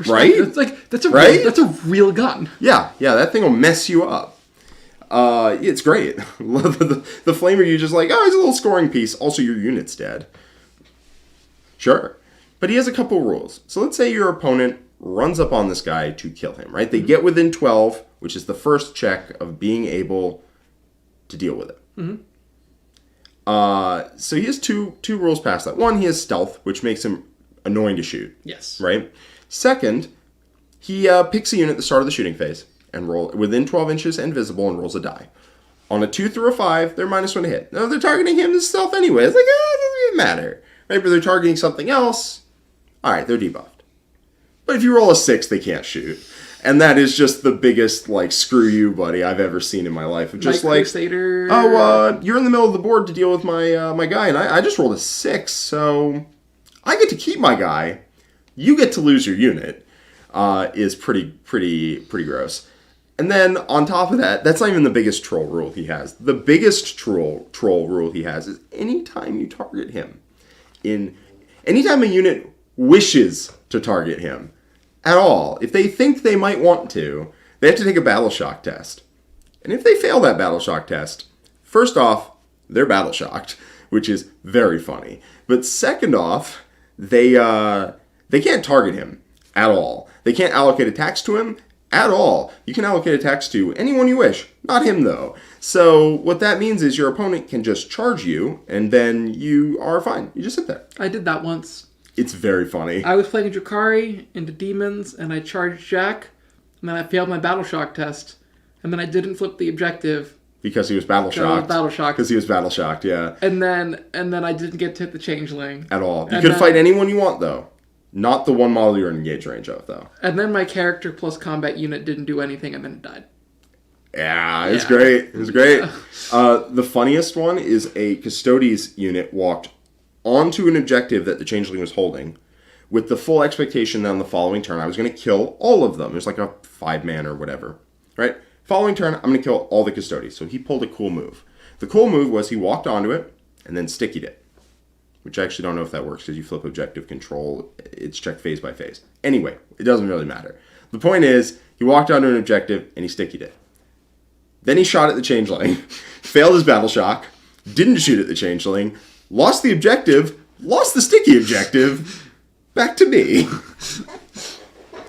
Speaker 1: right.
Speaker 2: That's a real gun.
Speaker 1: Yeah, that thing will mess you up. It's great. the flamer, you just like, oh, he's a little scoring piece. Also, your unit's dead. Sure, but he has a couple rules. So let's say your opponent runs up on this guy to kill him. Right? They get within 12. Which is the first check of being able to deal with it. Mm-hmm. So he has two rules past that. One, he has stealth, which makes him annoying to shoot.
Speaker 2: Yes.
Speaker 1: Right? Second, he picks a unit at the start of the shooting phase and roll within 12 inches and visible and rolls a die. On a 2 through a 5, they're -1 to hit. Now, if they're targeting him, it's stealth anyway. It's like, it doesn't even matter. Right? But they're targeting something else. All right, they're debuffed. But if you roll a 6, they can't shoot. And that is just the biggest, like, screw you, buddy, I've ever seen in my life. Just
Speaker 2: Night
Speaker 1: like,
Speaker 2: Crusader.
Speaker 1: you're in the middle of the board to deal with my guy, and I just rolled a 6, so I get to keep my guy. You get to lose your unit. Is pretty gross. And then on top of that, that's not even the biggest troll rule he has. The biggest troll rule he has is anytime you target him, anytime a unit wishes to target him at all, if they think they might want to, they have to take a battle shock test. And if they fail that battle shock test, first off, they're battle shocked, which is very funny. But second off, they can't target him at all. They can't allocate attacks to him at all. You can allocate attacks to anyone you wish, not him though. So what that means is your opponent can just charge you, and then you are fine. You just sit there.
Speaker 2: I did that once.
Speaker 1: It's very funny.
Speaker 2: I was playing Drakari into demons, and I charged Jack, and then I failed my battle shock test, and then I didn't flip the objective.
Speaker 1: Because he was battle shocked. Because he was battle shocked, yeah.
Speaker 2: And then I didn't get to hit the changeling.
Speaker 1: At all. You could fight anyone you want, though. Not the one model you're in engage range of, though.
Speaker 2: And then my character plus combat unit didn't do anything, and then it died.
Speaker 1: Yeah, it's great. It was great. The funniest one is a Custodes unit walked onto an objective that the changeling was holding with the full expectation that on the following turn I was going to kill all of them. There's like a 5-man or whatever, right? Following turn, I'm going to kill all the Custodes. So he pulled a cool move. The cool move was he walked onto it and then stickied it, which I actually don't know if that works because you flip objective control. It's checked phase by phase. Anyway, it doesn't really matter. The point is he walked onto an objective and he stickied it. Then he shot at the changeling, failed his battle shock, didn't shoot at the changeling, lost the objective, lost the sticky objective, back to me.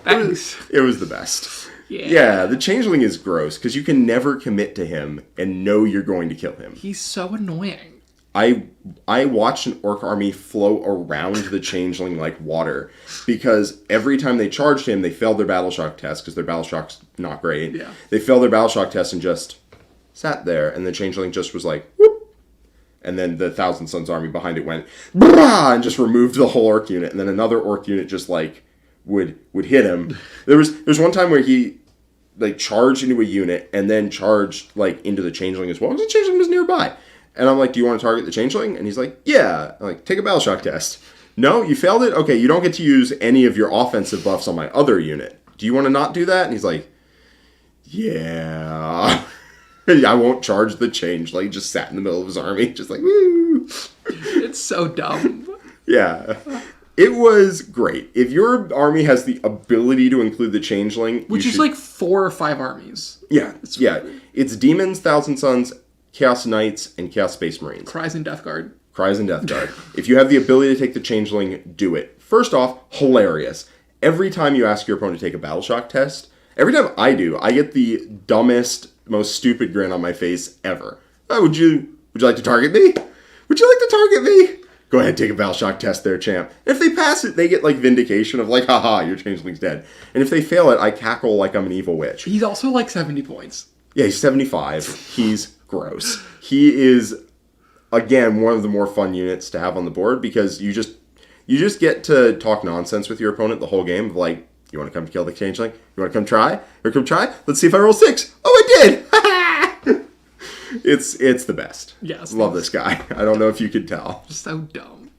Speaker 1: It was the best. Yeah, the changeling is gross because you can never commit to him and know you're going to kill him.
Speaker 2: He's so annoying.
Speaker 1: I watched an orc army flow around the changeling like water because every time they charged him, they failed their battle shock test because their battle shock's not great.
Speaker 2: Yeah.
Speaker 1: They failed their battle shock test and just sat there, and the changeling just was like, whoop. And then the Thousand Suns army behind it went, brah, and just removed the whole orc unit. And then another orc unit just like would hit him. There's one time where he like charged into a unit and then charged like into the changeling as well because the changeling was nearby. And I'm like, do you want to target the changeling? And he's like, yeah. I'm like, take a battle shock test. No, you failed it? Okay, you don't get to use any of your offensive buffs on my other unit. Do you want to not do that? And he's like, yeah. I won't charge the changeling. Just sat in the middle of his army, just like, woo.
Speaker 2: It's so dumb.
Speaker 1: Yeah. It was great. If your army has the ability to include the Changeling...
Speaker 2: Which is like 4 or 5 armies.
Speaker 1: Yeah, It's Demons, Thousand Suns, Chaos Knights, and Chaos Space Marines.
Speaker 2: Cries and Death Guard.
Speaker 1: Cries and Death Guard. If you have the ability to take the Changeling, do it. First off, hilarious. Every time you ask your opponent to take a Battle Shock test, every time I do, I get the dumbest, most stupid grin on my face ever. Oh, would you like to target me? Would you like to target me? Go ahead, take a Battle Shock test there, champ. And if they pass it, they get, like, vindication of, like, haha, your Changeling's dead. And if they fail it, I cackle like I'm an evil witch.
Speaker 2: He's also, like, 70 points.
Speaker 1: Yeah, he's 75. He's gross. He is, again, one of the more fun units to have on the board because you just get to talk nonsense with your opponent the whole game of, like, you want to come kill the Changeling? You want to come try? Or come try? Let's see if I roll 6. Oh, I did! It's the best.
Speaker 2: Yes.
Speaker 1: Love this guy. I don't know if you could tell.
Speaker 2: So dumb.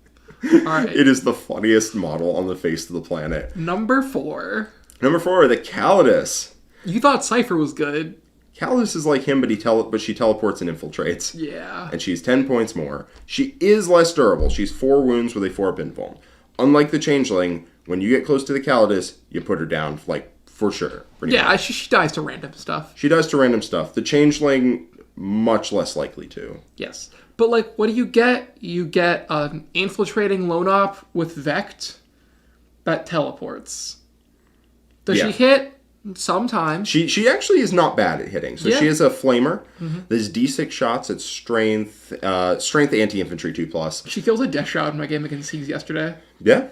Speaker 2: All right.
Speaker 1: It is the funniest model on the face of the planet.
Speaker 2: Number 4.
Speaker 1: Number 4, the Calidus.
Speaker 2: You thought Cypher was good.
Speaker 1: Calidus is like him, but she teleports and infiltrates.
Speaker 2: Yeah.
Speaker 1: And she's 10 points more. She is less durable. She's 4 wounds with a 4-up invuln. Unlike the Changeling, when you get close to the Calidus, you put her down, like, for sure.
Speaker 2: Yeah, she dies to random stuff.
Speaker 1: She dies to random stuff. The Changeling, much less likely to.
Speaker 2: Yes. But, like, what do you get? You get an infiltrating lone op with Vect that teleports. Does she hit? Sometimes.
Speaker 1: She actually is not bad at hitting. So she is a flamer. Mm-hmm. There's D6 shots at strength anti-infantry 2+.
Speaker 2: She kills a death shroud in my game against Seas yesterday.
Speaker 1: Yeah.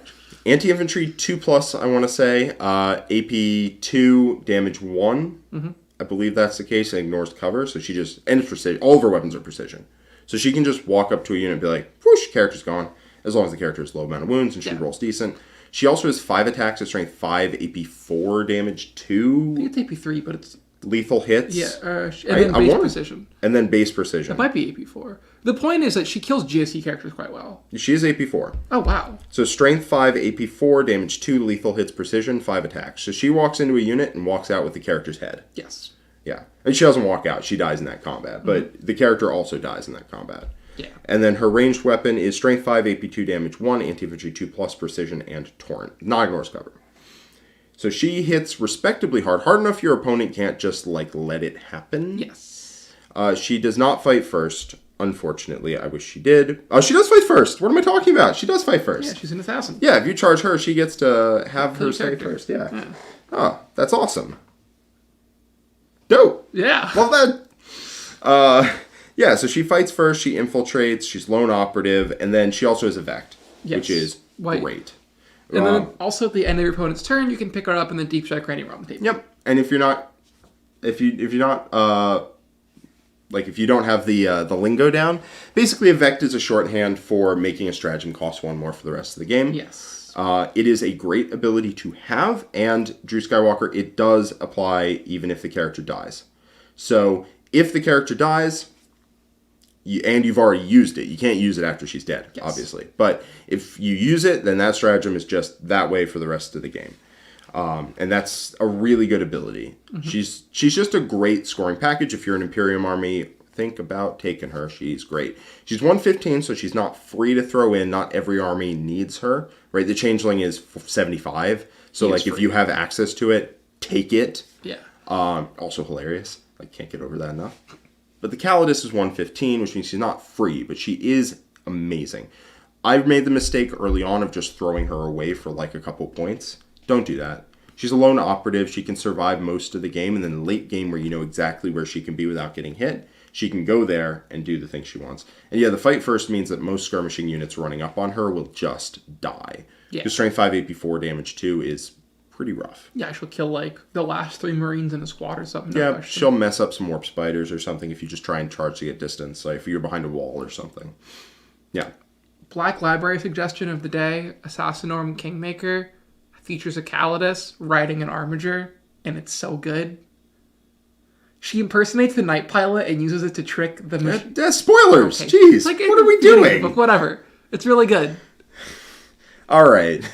Speaker 1: Anti-infantry 2+, I want to say. AP 2, damage 1. Mm-hmm. I believe that's the case. It ignores cover. So she just... And it's precision. All of her weapons are precision. So she can just walk up to a unit and be like, whoosh, character's gone. As long as the character has low amount of wounds and she rolls decent. She also has 5 attacks at strength 5, AP 4, damage 2.
Speaker 2: I think it's AP 3, but it's...
Speaker 1: Lethal hits.
Speaker 2: Yeah, and then base precision.
Speaker 1: And then base precision.
Speaker 2: It might be AP 4. The point is that she kills GSC characters quite well.
Speaker 1: She is AP 4.
Speaker 2: Oh, wow.
Speaker 1: So strength 5, AP 4, damage 2, lethal hits, precision, 5 attacks. So she walks into a unit and walks out with the character's head.
Speaker 2: Yes.
Speaker 1: Yeah. And she doesn't walk out. She dies in that combat. But the character also dies in that combat.
Speaker 2: Yeah.
Speaker 1: And then her ranged weapon is strength 5, AP 2, damage 1, anti-infantry 2+, precision, and torrent. Not ignores cover. So she hits respectably hard. Hard enough your opponent can't just, like, let it happen.
Speaker 2: Yes.
Speaker 1: She does not fight first. Unfortunately, I wish she did. Oh, she does fight first. What am I talking about? She does fight first.
Speaker 2: Yeah, she's an assassin.
Speaker 1: Yeah, if you charge her, she gets to have her say first. Yeah. Oh, that's awesome. Dope.
Speaker 2: Yeah.
Speaker 1: Love that. Yeah, so she fights first, she infiltrates, she's lone operative, and then she also has a Vect, which is great.
Speaker 2: And then also at the end of your opponent's turn, you can pick her up and then deep strike any around the table.
Speaker 1: Yep. And if you don't have the lingo down, basically a Vect is a shorthand for making a stratagem cost 1 more for the rest of the game.
Speaker 2: Yes.
Speaker 1: It is a great ability to have, and Drew Skywalker, it does apply even if the character dies. So if the character dies, and you've already used it, you can't use it after she's dead, obviously. But if you use it, then that stratagem is just that way for the rest of the game. And that's a really good ability. Mm-hmm. She's just a great scoring package. If you're an Imperium army, think about taking her. She's great. She's 115, so she's not free to throw in. Not every army needs her, right? The Changeling is 75. So, like, if you have access to it, take it.
Speaker 2: Yeah.
Speaker 1: Also hilarious. I can't get over that enough. But the Calidus is 115, which means she's not free, but she is amazing. I've made the mistake early on of just throwing her away for like a couple points. Don't do that. She's a lone operative. She can survive most of the game, and then the late game where you know exactly where she can be without getting hit, she can go there and do the thing she wants. And yeah, the fight first means that most skirmishing units running up on her will just die. Yeah. Because strength 5, AP 4, damage 2 is pretty rough.
Speaker 2: Yeah, she'll kill like the last 3 Marines in a squad or something.
Speaker 1: Yeah, she'll mess up some warp spiders or something if you just try and charge to get distance, like if you're behind a wall or something. Yeah.
Speaker 2: Black Library suggestion of the day, Assassinorum Kingmaker features a Calidus riding an Armiger, and it's so good. She impersonates the Night Pilot and uses it to trick the mission.
Speaker 1: Spoilers! Okay. Jeez, like, what are we doing?
Speaker 2: But whatever. It's really good.
Speaker 1: All right.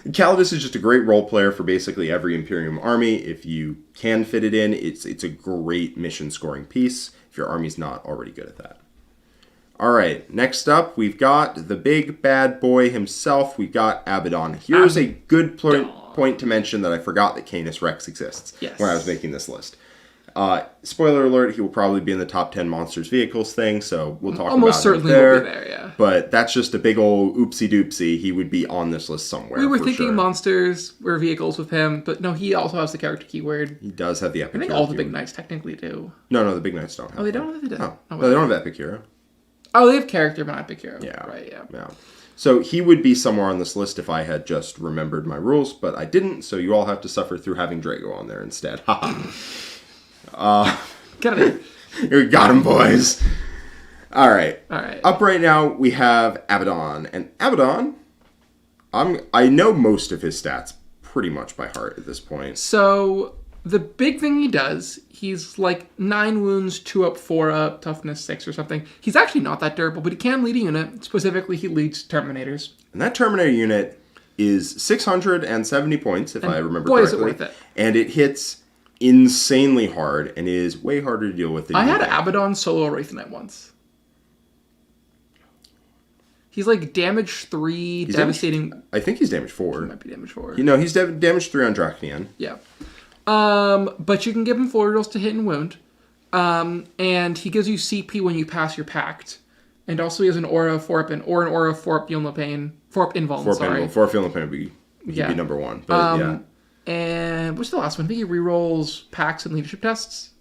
Speaker 1: Calidus is just a great role player for basically every Imperium army. If you can fit it in, it's a great mission scoring piece if your army's not already good at that. All right, next up, we've got the big bad boy himself. We've got Abaddon. Here's a good point to mention that I forgot that Canis Rex exists when I was making this list. Spoiler alert, he will probably be in the top 10 monsters vehicles thing, so we'll talk
Speaker 2: Almost
Speaker 1: about
Speaker 2: certainly
Speaker 1: it there.
Speaker 2: will be there, yeah.
Speaker 1: But that's just a big old oopsie doopsie. He would be on this list somewhere.
Speaker 2: We were
Speaker 1: for
Speaker 2: thinking
Speaker 1: sure.
Speaker 2: monsters were vehicles with him, but no, he also has the character keyword.
Speaker 1: He does have the epic
Speaker 2: I think
Speaker 1: hero
Speaker 2: all the
Speaker 1: keyword.
Speaker 2: big knights technically do.
Speaker 1: No, the big knights don't have
Speaker 2: Oh, they
Speaker 1: that.
Speaker 2: don't? They do.
Speaker 1: No,
Speaker 2: Oh,
Speaker 1: no, they don't have epic hero.
Speaker 2: Oh, they have character, but not epic hero.
Speaker 1: Yeah.
Speaker 2: Right, yeah.
Speaker 1: So he would be somewhere on this list if I had just remembered my rules, but I didn't, so you all have to suffer through having Drago on there instead.
Speaker 2: Get it in.
Speaker 1: We got him, boys. All right.
Speaker 2: Alright.
Speaker 1: Up right now, we have Abaddon. And Abaddon, I know most of his stats pretty much by heart at this point.
Speaker 2: So, the big thing he does, he's like 9 wounds, 2 up, 4 up, toughness 6 or something. He's actually not that durable, but he can lead a unit. Specifically, he leads Terminators.
Speaker 1: And that Terminator unit is 670 points, if I remember
Speaker 2: boy,
Speaker 1: correctly.
Speaker 2: is it worth it.
Speaker 1: And it hits insanely hard and is way harder to deal with than
Speaker 2: I
Speaker 1: you
Speaker 2: had
Speaker 1: think.
Speaker 2: Abaddon solo Wraith Knight once. He's like damage 3, devastating.
Speaker 1: I think he's damage 4.
Speaker 2: Might be damage 4.
Speaker 1: He's damage 3 on Draconian.
Speaker 2: Yeah. But you can give him full rerolls to hit and wound. And he gives you CP when you pass your pact. And also he has an aura of 4 up and or an aura of 4 up Feel No Pain. 4 up Invuln, sorry.
Speaker 1: 4 Feel No Pain would be number 1. But yeah.
Speaker 2: And what's the last one? I think he rerolls pacts and leadership tests.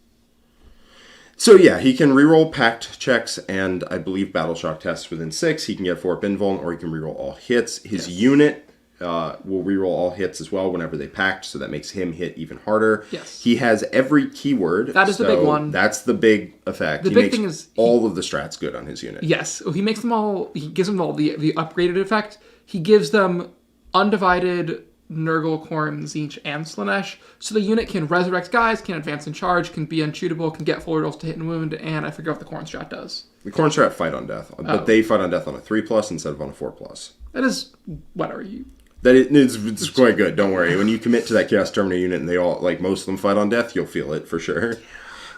Speaker 1: So yeah, he can reroll pact checks and I believe battle shock tests within 6. He can get 4 up Invuln or he can reroll all hits. His unit will reroll all hits as well whenever they pact, so that makes him hit even harder.
Speaker 2: Yes.
Speaker 1: He has every keyword.
Speaker 2: That is the big one.
Speaker 1: That's the big effect.
Speaker 2: The big thing is
Speaker 1: all of the strats good on his unit.
Speaker 2: Yes. He makes them all, he gives them all the upgraded effect. He gives them undivided Nurgle, Khorne, Tzeentch, and Slaanesh. So the unit can resurrect guys, can advance and charge, can be unshootable, can get full rerolls to hit and wound, and I forget what the Khorne strat does.
Speaker 1: The Khorne strat fight on death, but they fight on death on a 3+ instead of on a 4+.
Speaker 2: That is, whatever you...
Speaker 1: It's quite good, don't worry. When you commit to that Chaos Terminator unit and they all, like most of them fight on death, you'll feel it for sure.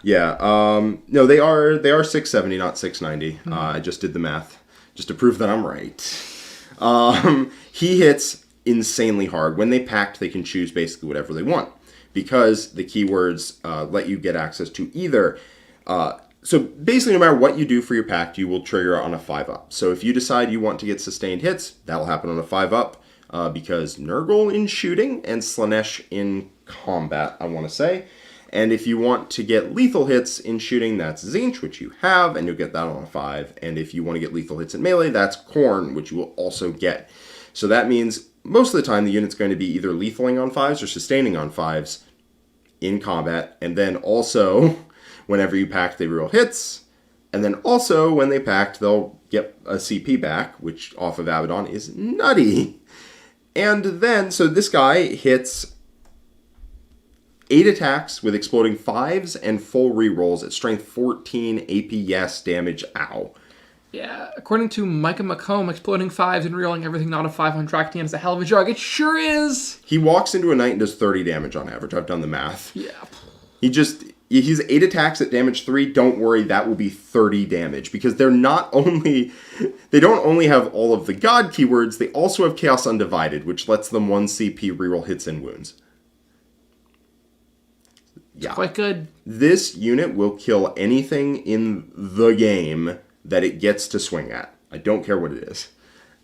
Speaker 1: Yeah, no, they are 670, not 690. I just did the math, just to prove that I'm right. He hits insanely hard. When they pact, they can choose basically whatever they want because the keywords let you get access to either. So basically, no matter what you do for your pact, you will trigger on a 5-up. So if you decide you want to get sustained hits, that'll happen on a 5-up because Nurgle in shooting and Slaanesh in combat, I want to say. And if you want to get lethal hits in shooting, that's Tzeentch, which you have, and you'll get that on a 5. And if you want to get lethal hits in melee, that's Khorne, which you will also get. So that means most of the time the unit's going to be either lethaling on 5s or sustaining on 5s in combat. And then also, whenever you pact, they reroll hits. And then also, when they pact, they'll get a CP back, which off of Abaddon is nutty. And then, so this guy hits 8 attacks with exploding 5s and full rerolls at strength 14 AP yes damage. Ow.
Speaker 2: Yeah, according to Micah McComb, exploding 5s and rerolling everything not a 5 on Draconian is a hell of a drug. It sure is!
Speaker 1: He walks into a knight and does 30 damage on average. I've done the math.
Speaker 2: Yeah.
Speaker 1: He's 8 attacks at damage 3. Don't worry, that will be 30 damage. Because they don't only have all of the god keywords, they also have Chaos Undivided, which lets them 1 CP reroll hits and wounds. Yeah.
Speaker 2: Quite good.
Speaker 1: This unit will kill anything in the game that it gets to swing at. I don't care what it is.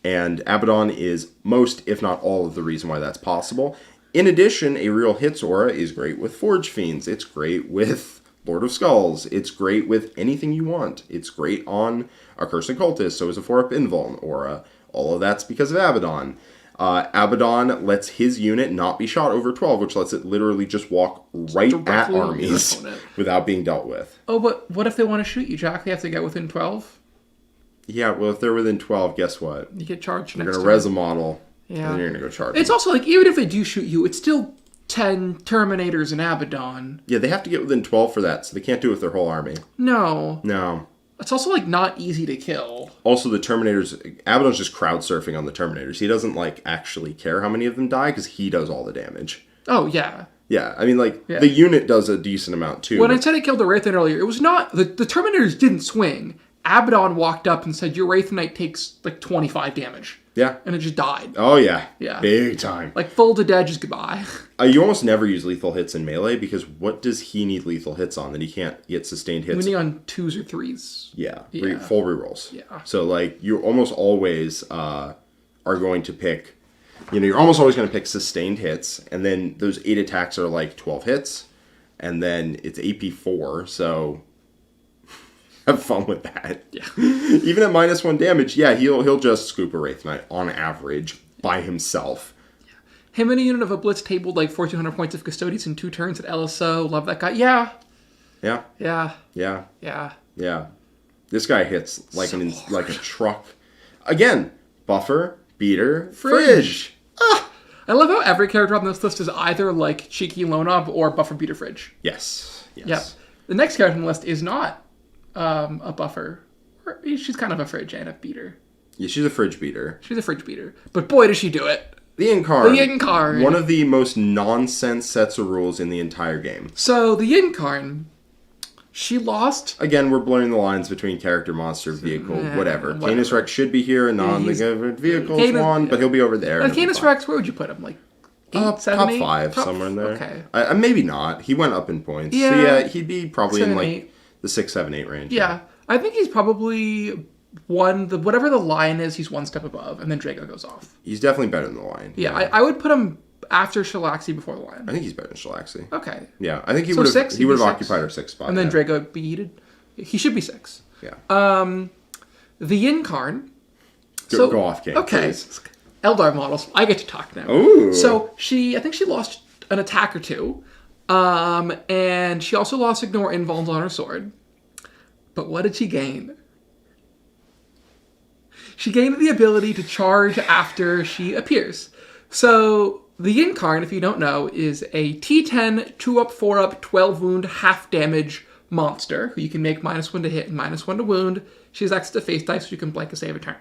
Speaker 1: And Abaddon is most, if not all, of the reason why that's possible. In addition, a real hits aura is great with Forge Fiends. It's great with Lord of Skulls. It's great with anything you want. It's great on Accursed Cultist, so is a 4-up Invuln aura. All of that's because of Abaddon. Abaddon lets his unit not be shot over 12, which lets it literally just walk right at armies without being dealt with.
Speaker 2: Oh, but what if they want to shoot you, Jack? They have to get within 12?
Speaker 1: Yeah, well, if they're within 12, guess what?
Speaker 2: You get charged
Speaker 1: You're
Speaker 2: next
Speaker 1: going
Speaker 2: time.
Speaker 1: to res a model,
Speaker 2: Yeah.
Speaker 1: and then you're going to go charge
Speaker 2: It's
Speaker 1: them.
Speaker 2: also like, even if they do shoot you, it's still 10 Terminators in Abaddon.
Speaker 1: Yeah, they have to get within 12 for that, so they can't do it with their whole army.
Speaker 2: No.
Speaker 1: No.
Speaker 2: It's also, like, not easy to kill.
Speaker 1: Also, the Terminators, Abaddon's just crowd surfing on the Terminators. He doesn't, like, actually care how many of them die, because he does all the damage.
Speaker 2: Oh, yeah.
Speaker 1: Yeah, I mean, like, the unit does a decent amount, too.
Speaker 2: When I said I killed the Wraith earlier, it was not... The Terminators didn't swing. Abaddon walked up and said, your Wraith Knight takes like 25 damage.
Speaker 1: Yeah.
Speaker 2: And it just died.
Speaker 1: Oh, yeah.
Speaker 2: Yeah.
Speaker 1: Big time.
Speaker 2: Like, full to dead, just goodbye.
Speaker 1: You almost never use lethal hits in melee because what does he need lethal hits on that he can't get sustained hits?
Speaker 2: Winning on 2s or 3s.
Speaker 1: Yeah.
Speaker 2: Yeah.
Speaker 1: Full rerolls.
Speaker 2: Yeah.
Speaker 1: So, like, you almost always are going to pick... you're almost always going to pick sustained hits, and then those 8 attacks are like 12 hits, and then it's AP 4, so... have fun with that.
Speaker 2: Yeah.
Speaker 1: Even at -1 damage, yeah, he'll just scoop a Wraith Knight on average by himself.
Speaker 2: Him and a unit of a Blitz tabled like 1,400 points of Custodians in 2 turns at LSO. Love that guy. Yeah.
Speaker 1: Yeah.
Speaker 2: Yeah.
Speaker 1: Yeah.
Speaker 2: Yeah.
Speaker 1: Yeah. This guy hits like like a truck. Again, buffer, beater, fridge.
Speaker 2: I love how every character on this list is either like Cheeky Lonob or Buffer Beater Fridge.
Speaker 1: Yes. Yes.
Speaker 2: Yep. The next character on the list is not a buffer. She's kind of a fridge and a beater.
Speaker 1: Yeah, she's a fridge beater.
Speaker 2: She's a fridge beater. But boy, does she do it.
Speaker 1: The Incarn.
Speaker 2: The Incarn.
Speaker 1: One of the most nonsense sets of rules in the entire game.
Speaker 2: So, the Incarn, she lost...
Speaker 1: Again, we're blurring the lines between character, monster, vehicle, whatever. Canis Rex should be here, and non-the vehicles one, but he'll be over there.
Speaker 2: Canis Rex, where would you put him? Like, 8, 7,
Speaker 1: top
Speaker 2: 8?
Speaker 1: 5, somewhere in there.
Speaker 2: Okay.
Speaker 1: Maybe not. He went up in points.
Speaker 2: Yeah.
Speaker 1: So yeah, he'd be probably
Speaker 2: 7,
Speaker 1: in like
Speaker 2: 8.
Speaker 1: the 6, 7, 8 range.
Speaker 2: Yeah. I think he's probably whatever the line is, he's one step above, and then Drago goes off.
Speaker 1: He's definitely better than the Lion.
Speaker 2: Yeah, I would put him after Shalaxi before the Lion.
Speaker 1: I think he's better than Shalaxi.
Speaker 2: Okay.
Speaker 1: Yeah, I think he
Speaker 2: So
Speaker 1: would have
Speaker 2: 6,
Speaker 1: he would have
Speaker 2: he'd be 6.
Speaker 1: occupied our 6th spot.
Speaker 2: And then
Speaker 1: yeah.
Speaker 2: Drago would be heated. He should be 6.
Speaker 1: Yeah.
Speaker 2: The Incarn.
Speaker 1: Go off, King.
Speaker 2: Okay.
Speaker 1: Please.
Speaker 2: Eldar models. I get to talk now.
Speaker 1: Ooh.
Speaker 2: So I think she lost an attack or 2. And she also lost Ignore Invulns on her sword. But what did she gain? She gained the ability to charge after she appears. So, the Incarn, if you don't know, is a T10, 2-up, 4-up, 12 wound, half damage monster who you can make -1 to hit and -1 to wound. She has access to face dice, so you can blank a save a turn.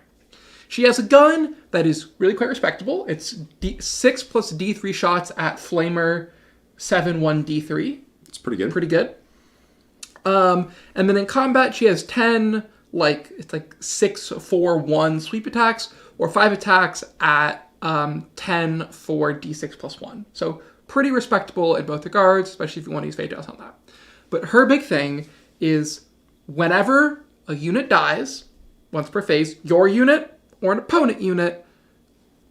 Speaker 2: She has a gun that is really quite respectable. It's 6 plus D3 shots at Flamer, 7, 1, D3.
Speaker 1: It's pretty good.
Speaker 2: Pretty good. And then in combat, she has 10, it's like 6, 4, 1 sweep attacks, or 5 attacks at 10 for D6 plus 1. So pretty respectable in both regards, especially if you want to use Fate Dust on that. But her big thing is whenever a unit dies, once per phase, your unit or an opponent unit,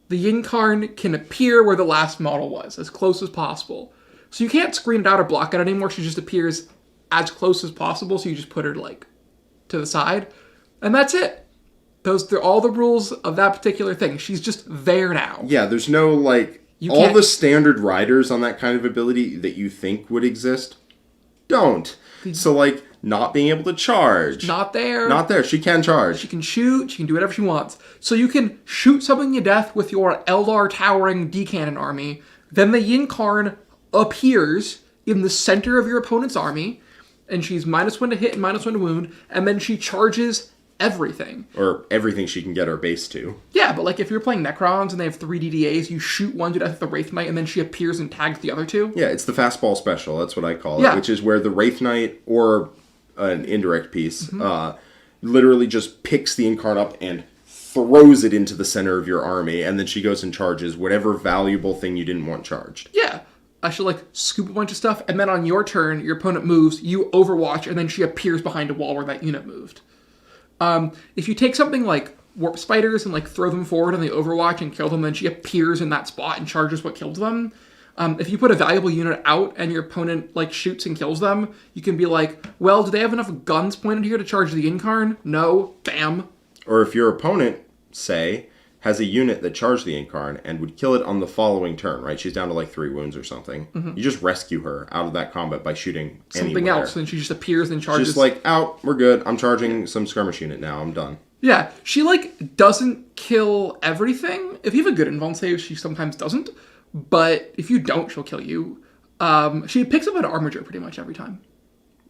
Speaker 2: the Incarn can appear where the last model was, as close as possible. So you can't screen it out or block it anymore, she just appears as close as possible, so you just put her, to the side. And that's it. They're all the rules of that particular thing. She's just there now.
Speaker 1: Yeah, there's no, all the standard riders on that kind of ability that you think would exist don't. So, not being able to charge.
Speaker 2: Not there.
Speaker 1: Not there. She can charge.
Speaker 2: She can shoot. She can do whatever she wants. So you can shoot something to death with your Eldar Towering D-Cannon army. Then the Incarn appears in the center of your opponent's army. And she's -1 to hit and -1 to wound. And then she charges everything.
Speaker 1: Or everything she can get her base to.
Speaker 2: Yeah, but if you're playing Necrons and they have 3 DDAs, you shoot one to death with the Wraith Knight and then she appears and tags the other 2.
Speaker 1: Yeah, it's the fastball special. That's what I call it.
Speaker 2: Yeah.
Speaker 1: Which is where the Wraith Knight or an indirect piece literally just picks the Incarn up and throws it into the center of your army. And then she goes and charges whatever valuable thing you didn't want charged.
Speaker 2: Yeah. She'll scoop a bunch of stuff and then on your turn, your opponent moves, you overwatch, and then she appears behind a wall where that unit moved. If you take something like Warp Spiders and throw them forward on the Overwatch and kill them, then she appears in that spot and charges what killed them. If you put a valuable unit out and your opponent shoots and kills them, you can be well, do they have enough guns pointed here to charge the Incarn? No. Bam.
Speaker 1: Or if your opponent, say, has a unit that charged the Incarn and would kill it on the following turn, right? She's down to 3 wounds or something. Mm-hmm. You just rescue her out of that combat by shooting
Speaker 2: something
Speaker 1: anywhere.
Speaker 2: else, and she just appears and charges.
Speaker 1: She's just out, we're good. I'm charging some skirmish unit now. I'm done.
Speaker 2: Yeah, she doesn't kill everything. If you have a good invuln save, she sometimes doesn't. But if you don't, she'll kill you. She picks up an armature pretty much every time.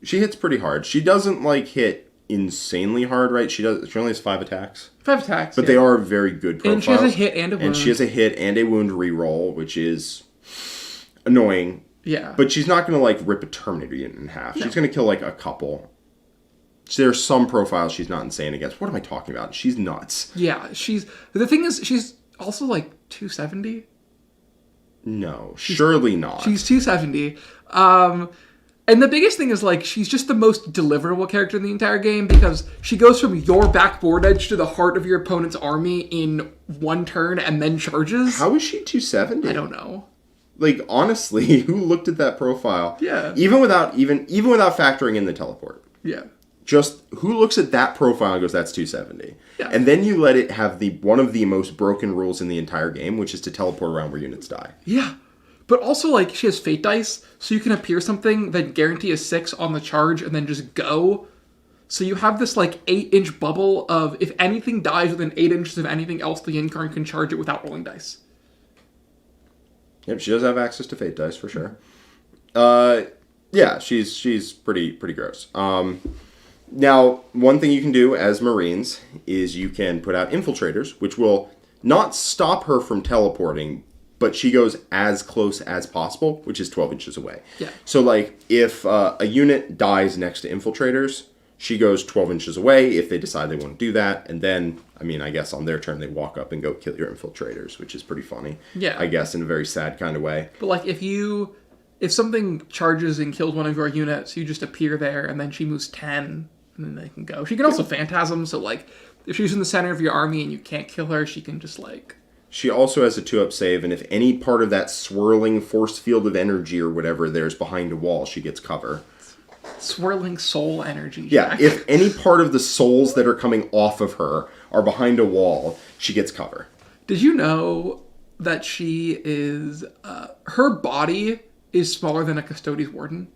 Speaker 1: She hits pretty hard. She doesn't hit insanely hard, right? She only has 5 attacks.
Speaker 2: 5 attacks.
Speaker 1: But they are very good profiles.
Speaker 2: And she has a hit and a wound.
Speaker 1: And she has a hit and a wound reroll, which is annoying.
Speaker 2: Yeah.
Speaker 1: But she's not going to rip a Terminator unit in half. No. She's going to kill a couple. there's some profiles she's not insane against. What am I talking about? She's nuts.
Speaker 2: Yeah, the thing is, she's also like 270.
Speaker 1: No, surely not.
Speaker 2: She's 270. And the biggest thing is, like, she's just the most deliverable character in the entire game because she goes from your backboard edge to the heart of your opponent's army in one turn and then charges.
Speaker 1: How is she 270?
Speaker 2: I don't know.
Speaker 1: Like, honestly, who looked at that profile?
Speaker 2: Yeah.
Speaker 1: Even without factoring in the teleport.
Speaker 2: Yeah.
Speaker 1: Just who looks at that profile and goes, that's 270?
Speaker 2: Yeah.
Speaker 1: And then you let it have one of the most broken rules in the entire game, which is to teleport around where units die.
Speaker 2: Yeah. But also, like, she has fate dice, so you can appear something that guarantee a 6 on the charge and then just go. So you have this, like, 8-inch bubble of if anything dies within 8 inches of anything else, the Incarn can charge it without rolling dice.
Speaker 1: Yep, she does have access to fate dice, for sure. Yeah, she's pretty gross. Now, one thing you can do as Marines is you can put out infiltrators, which will not stop her from teleporting, but she goes as close as possible, which is 12 inches away.
Speaker 2: Yeah.
Speaker 1: So, like, if a unit dies next to infiltrators, she goes 12 inches away if they decide they want to do that. And then, I mean, I guess on their turn, they walk up and go kill your infiltrators, which is pretty funny.
Speaker 2: Yeah.
Speaker 1: I guess in a very sad kind of way.
Speaker 2: But, like, if something charges and kills one of your units, you just appear there, and then she moves 10, and then they can go. She can also phantasm, so, like, if she's in the center of your army and you can't kill her, she can just, like...
Speaker 1: She also has a 2-up save, and if any part of that swirling force field of energy or whatever there's behind a wall, she gets cover.
Speaker 2: Swirling soul energy.
Speaker 1: Yeah,
Speaker 2: Jack.
Speaker 1: if any part of the souls that are coming off of her are behind a wall, she gets cover.
Speaker 2: Did you know that she is... her body is smaller than a Custodes Warden?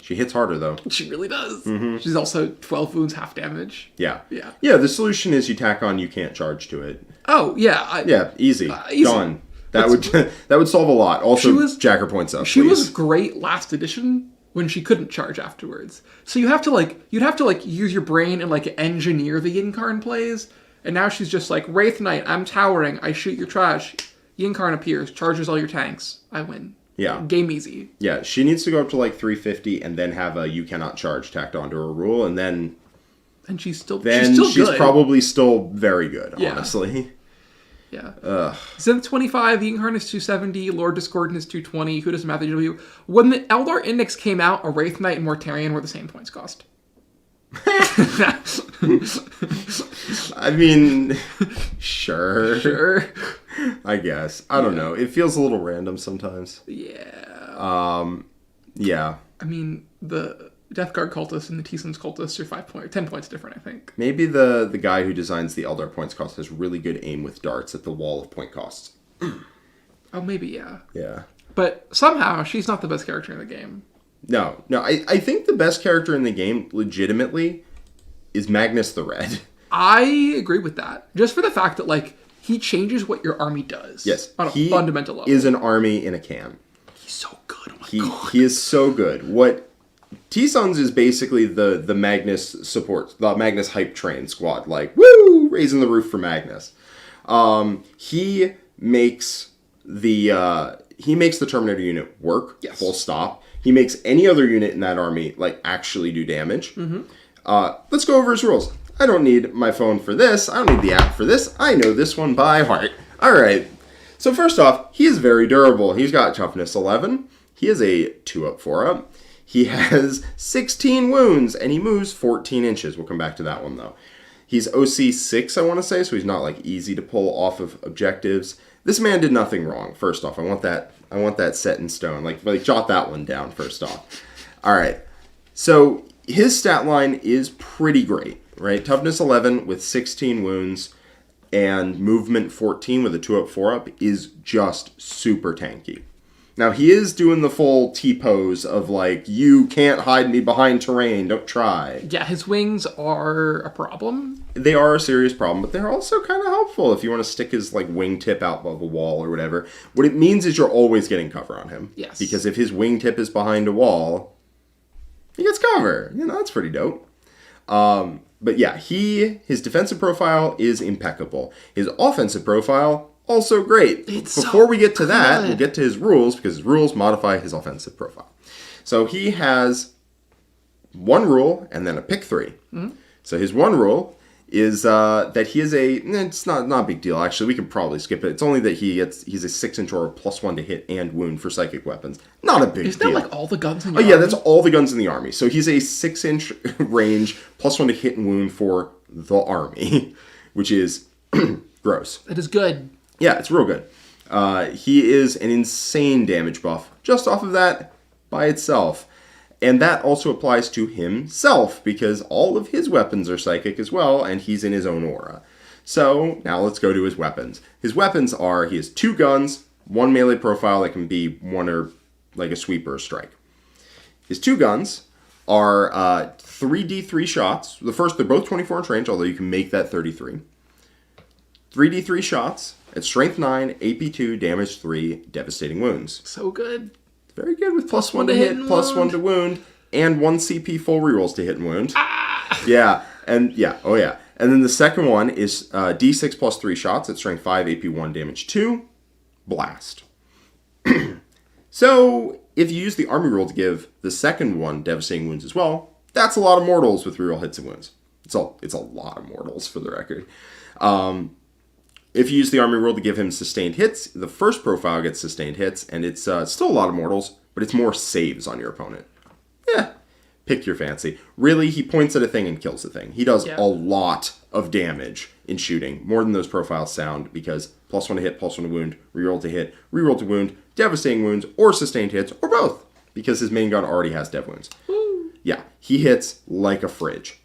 Speaker 1: She hits harder, though.
Speaker 2: She really does.
Speaker 1: Mm-hmm.
Speaker 2: She's also 12 wounds, half damage.
Speaker 1: Yeah.
Speaker 2: Yeah.
Speaker 1: Yeah, the solution is you tack on you can't charge to it.
Speaker 2: Oh, yeah.
Speaker 1: Yeah, easy.
Speaker 2: Easy.
Speaker 1: Done. That would solve a lot. Also, jacker points up,
Speaker 2: She
Speaker 1: please.
Speaker 2: was great last edition when she couldn't charge afterwards. So you'd have to use your brain and, like, engineer the Incarn plays. And now she's just like, Wraith Knight, I'm towering, I shoot your trash. Incarn appears, charges all your tanks. I win.
Speaker 1: Yeah.
Speaker 2: Game easy.
Speaker 1: Yeah, she needs to go up to like 350 and then have a you cannot charge tacked onto her rule, and then...
Speaker 2: And she's
Speaker 1: she's
Speaker 2: good.
Speaker 1: probably still very good,
Speaker 2: Yeah.
Speaker 1: honestly.
Speaker 2: Yeah.
Speaker 1: Ugh.
Speaker 2: Zenith 25, Incarn is 270, Lord Discordant is 220, who does math AW? When the Eldar Index came out, a Wraith Knight and Mortarion were the same points cost.
Speaker 1: I mean, sure.
Speaker 2: Sure.
Speaker 1: I guess. I don't know. It feels a little random sometimes.
Speaker 2: Yeah.
Speaker 1: Yeah.
Speaker 2: I mean, the Death Guard cultists and the T-Sons cultists are 10 points different, I think.
Speaker 1: Maybe the guy who designs the Eldar points cost has really good aim with darts at the wall of point costs.
Speaker 2: Oh, maybe, yeah.
Speaker 1: Yeah.
Speaker 2: But somehow, she's not the best character in the game.
Speaker 1: No. I think the best character in the game, legitimately, is Magnus the Red.
Speaker 2: I agree with that. Just for the fact that, like, he changes what your army does.
Speaker 1: Yes.
Speaker 2: On a fundamental level.
Speaker 1: He is an army in a can.
Speaker 2: He's so good. Oh my God.
Speaker 1: He is so good. What T-Sons is basically the Magnus support, the Magnus hype train squad. Like, woo! Raising the roof for Magnus. He makes the Terminator unit work.
Speaker 2: Yes.
Speaker 1: Full stop. He makes any other unit in that army, like, actually do damage.
Speaker 2: Mm-hmm.
Speaker 1: Let's go over his rules. I don't need my phone for this. I don't need the app for this. I know this one by heart. All right. So first off, he is very durable. He's got toughness 11. He is a 2-up, 4-up. He has 16 wounds, and he moves 14 inches. We'll come back to that one, though. He's OC 6, I want to say, so he's not, like, easy to pull off of objectives. This man did nothing wrong. First off, I want that set in stone. Like jot that one down first off. All right. So his stat line is pretty great, right? Toughness 11 with 16 wounds and movement 14 with a 2-up, 4-up is just super tanky. Now, he is doing the full T-pose of, like, you can't hide me behind terrain, don't try.
Speaker 2: Yeah, his wings are a problem.
Speaker 1: They are a serious problem, but they're also kind of helpful if you want to stick his, like, wingtip out of a wall or whatever. What it means is you're always getting cover on him.
Speaker 2: Yes.
Speaker 1: Because if his wingtip is behind a wall, he gets cover. You know, that's pretty dope. But yeah, his defensive profile is impeccable. His offensive profile, also great.
Speaker 2: It's
Speaker 1: Before we get to that,
Speaker 2: good.
Speaker 1: we'll get to his rules, because his rules modify his offensive profile. So he has one rule and then a pick 3. So his one rule is that he is it's not a big deal, actually. We can probably skip it. It's only that he's a 6-inch aura +1 to hit and wound for psychic weapons. Not a big deal.
Speaker 2: Isn't that like all the guns in the army?
Speaker 1: Yeah, that's all the guns in the army. So he's a 6-inch range +1 to hit and wound for the army, which is gross.
Speaker 2: It is good.
Speaker 1: Yeah, it's real good. He is an insane damage buff just off of that by itself. And that also applies to himself, because all of his weapons are psychic as well, and he's in his own aura. So, now let's go to his weapons. His weapons are, he has 2 guns, 1 melee profile that can be one or like a sweep or a strike. His 2 guns are 3d3 shots. The first, they're both 24-inch range, although you can make that 33. 3d3 shots at strength 9, AP 2, damage 3, devastating wounds.
Speaker 2: So good.
Speaker 1: Very good with +1 to hit, +1 to wound, and 1 CP full rerolls to hit and wound. Yeah, and yeah, oh yeah. And then the second one is D6 +3 shots at strength 5, AP 1, damage 2, blast. So, if you use the army rule to give the second one devastating wounds as well, that's a lot of mortals with reroll hits and wounds. It's a lot of mortals, for the record. If you use the army rule to give him sustained hits, the first profile gets sustained hits, and it's still a lot of mortals, but it's more saves on your opponent. Yeah, pick your fancy. Really, he points at a thing and kills the thing. He does a lot of damage in shooting, more than those profiles sound, because +1 to hit, +1 to wound, reroll to hit, reroll to wound, devastating wounds, or sustained hits, or both, because his main gun already has dev wounds.
Speaker 2: Woo.
Speaker 1: Yeah, he hits like a fridge.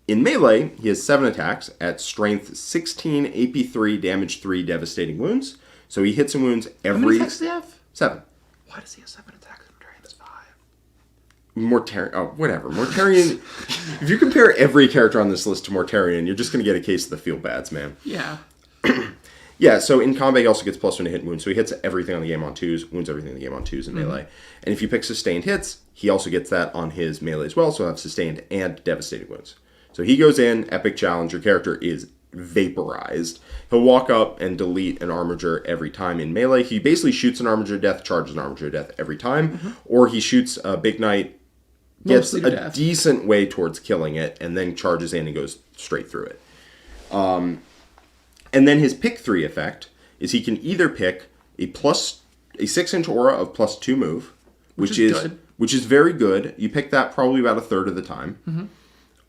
Speaker 1: In melee, he has 7 attacks at strength 16, AP 3, damage 3, devastating wounds. So he hits and wounds every...
Speaker 2: How many attacks does he have?
Speaker 1: 7.
Speaker 2: Why does he have 7 attacks? Mortarian's 5.
Speaker 1: Mortarion... Oh, whatever. Mortarion... If you compare every character on this list to Mortarion, you're just going to get a case of the feel-bads, man.
Speaker 2: Yeah.
Speaker 1: Yeah, so in combat, he also gets +1 to hit and wounds. So he hits everything on the game on 2s, wounds everything on the game on 2s in melee. And if you pick sustained hits, he also gets that on his melee as well. So he'll have sustained and devastating wounds. So he goes in, epic challenge, your character is vaporized. He'll walk up and delete an Armiger every time in melee. He basically shoots an Armiger to death, charges an Armiger to death every time. Or he shoots a Big Knight, gets a decent way towards killing it, and then charges in and goes straight through it. And then his pick 3 effect is he can either pick a 6-inch aura of +2 move, which is very good. You pick that probably about a third of the time.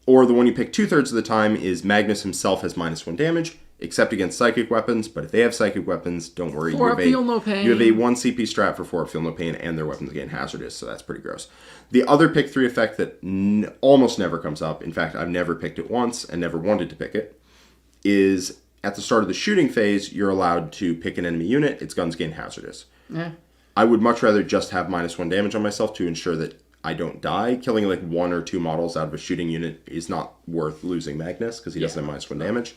Speaker 1: Or the one you pick 2/3 of the time is Magnus himself has -1 damage, except against psychic weapons. But if they have psychic weapons, don't worry.
Speaker 2: Feel no pain.
Speaker 1: You have a 1 CP strat for 4 feel no pain, and their weapons gain hazardous, so that's pretty gross. The other pick 3 effect that almost never comes up, in fact, I've never picked it once and never wanted to pick it, is at the start of the shooting phase, you're allowed to pick an enemy unit, its guns gain hazardous.
Speaker 2: Yeah.
Speaker 1: I would much rather just have -1 damage on myself to ensure that I don't die. Killing like 1 or 2 models out of a shooting unit is not worth losing Magnus, because he doesn't have -1 damage.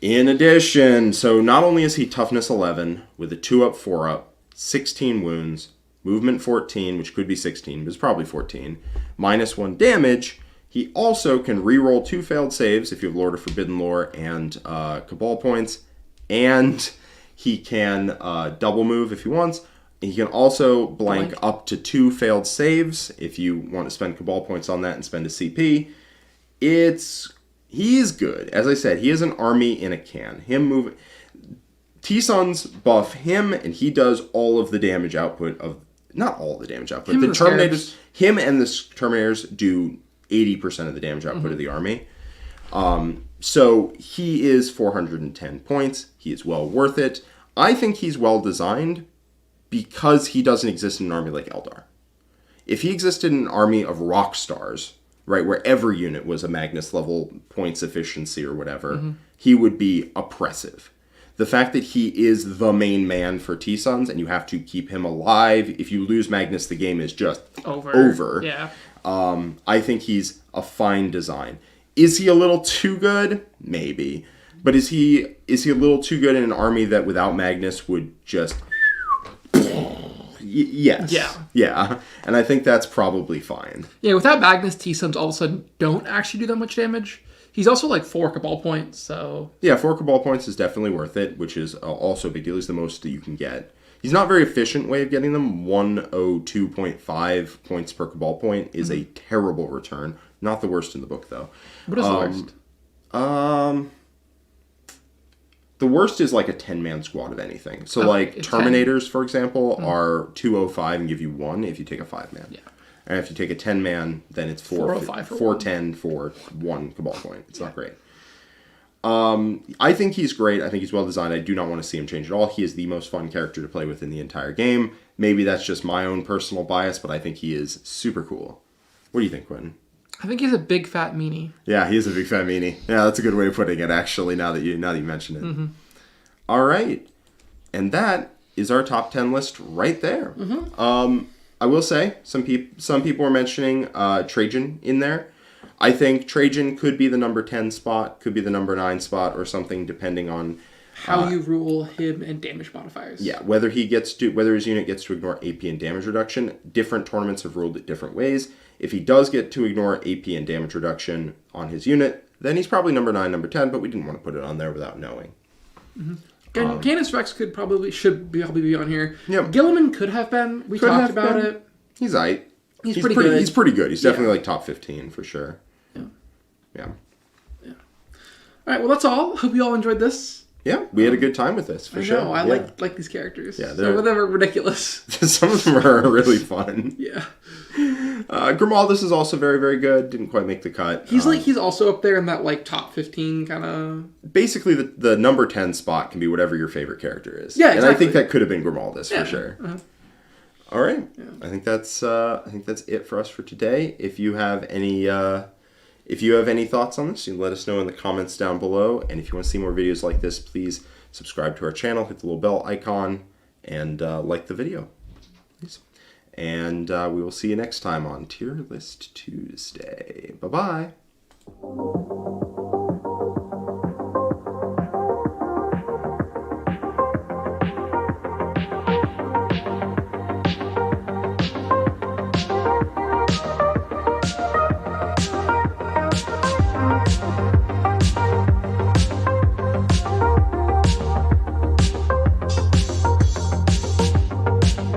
Speaker 1: In addition, so not only is he toughness 11 with a 2-up, 4-up, 16 wounds, movement 14, which could be 16, but it's probably 14, -1 damage, he also can reroll 2 failed saves if you have Lord of Forbidden Lore and Cabal points, and he can double move if he wants. He can also blank up to 2 failed saves if you want to spend Cabal points on that and spend a CP. He's good. As I said, he is an army in a can. T-Sun's buff him, and he does all of the damage output of... Not all the damage output. The Terminators... Him and the Terminators do 80% of the damage output of the army. So he is 410 points. He is well worth it. I think he's well designed, because he doesn't exist in an army like Eldar. If he existed in an army of rock stars, right, where every unit was a Magnus level points efficiency or whatever, he would be oppressive. The fact that he is the main man for T-Suns and you have to keep him alive, if you lose Magnus, the game is just over.
Speaker 2: Yeah.
Speaker 1: I think he's a fine design. Is he a little too good? Maybe. But is he a little too good in an army that without Magnus would just... Yes. Yeah. And I think that's probably fine.
Speaker 2: Yeah, without Magnus, T-Suns all of a sudden don't actually do that much damage. He's also like 4 Cabal points, so...
Speaker 1: Yeah, 4 Cabal points is definitely worth it, which is also a big deal. He's the most that you can get. He's not very efficient way of getting them. 102.5 points per cabal point is a terrible return. Not the worst in the book, though.
Speaker 2: What is the worst?
Speaker 1: The worst is like a 10-man squad of anything. So,
Speaker 2: Okay,
Speaker 1: Terminators, for example, are 205 and give you 1 if you take a 5-man.
Speaker 2: Yeah.
Speaker 1: And if you take a 10-man, then it's
Speaker 2: 405 for
Speaker 1: 410 for 1 cabal point. It's not great. I think he's great. I think he's well designed. I do not want to see him change at all. He is the most fun character to play with in the entire game. Maybe that's just my own personal bias, but I think he is super cool. What do you think, Quentin?
Speaker 2: I think he's a big fat meanie.
Speaker 1: Yeah, he is a big fat meanie. Yeah, that's a good way of putting it, actually, now that you mention it. All right. And that is our top 10 list right there. I will say, some people were mentioning Trajan in there. I think Trajan could be the number 10 spot, could be the number 9 spot, or something, depending on
Speaker 2: how you rule him and damage modifiers.
Speaker 1: Yeah, whether his unit gets to ignore AP and damage reduction. Different tournaments have ruled it different ways. If he does get to ignore AP and damage reduction on his unit, then he's probably number 9, number 10, but we didn't want to put it on there without knowing.
Speaker 2: Canis Rex should probably be on here.
Speaker 1: Yep.
Speaker 2: Gilliman could have been. We talked about it.
Speaker 1: He's aight.
Speaker 2: He's pretty good.
Speaker 1: He's pretty good. He's definitely like top 15 for sure. Yeah.
Speaker 2: All right, well, that's all. Hope you all enjoyed this.
Speaker 1: Yeah, we had a good time with this, for sure.
Speaker 2: I like these characters.
Speaker 1: Yeah,
Speaker 2: some of them are ridiculous.
Speaker 1: Some of them are really fun.
Speaker 2: Yeah.
Speaker 1: Grimaldus is also very, very good. Didn't quite make the cut.
Speaker 2: He's also up there in that top 15 kind of...
Speaker 1: Basically, the number 10 spot can be whatever your favorite character is.
Speaker 2: Yeah, exactly.
Speaker 1: And I think that could have been Grimaldus, for sure. All right.
Speaker 2: Yeah.
Speaker 1: I think that's it for us for today. If you have any thoughts on this, you can let us know in the comments down below. And if you want to see more videos like this, please subscribe to our channel, hit the little bell icon, and like the video. Please. And we will see you next time on Tier List Tuesday. Bye-bye.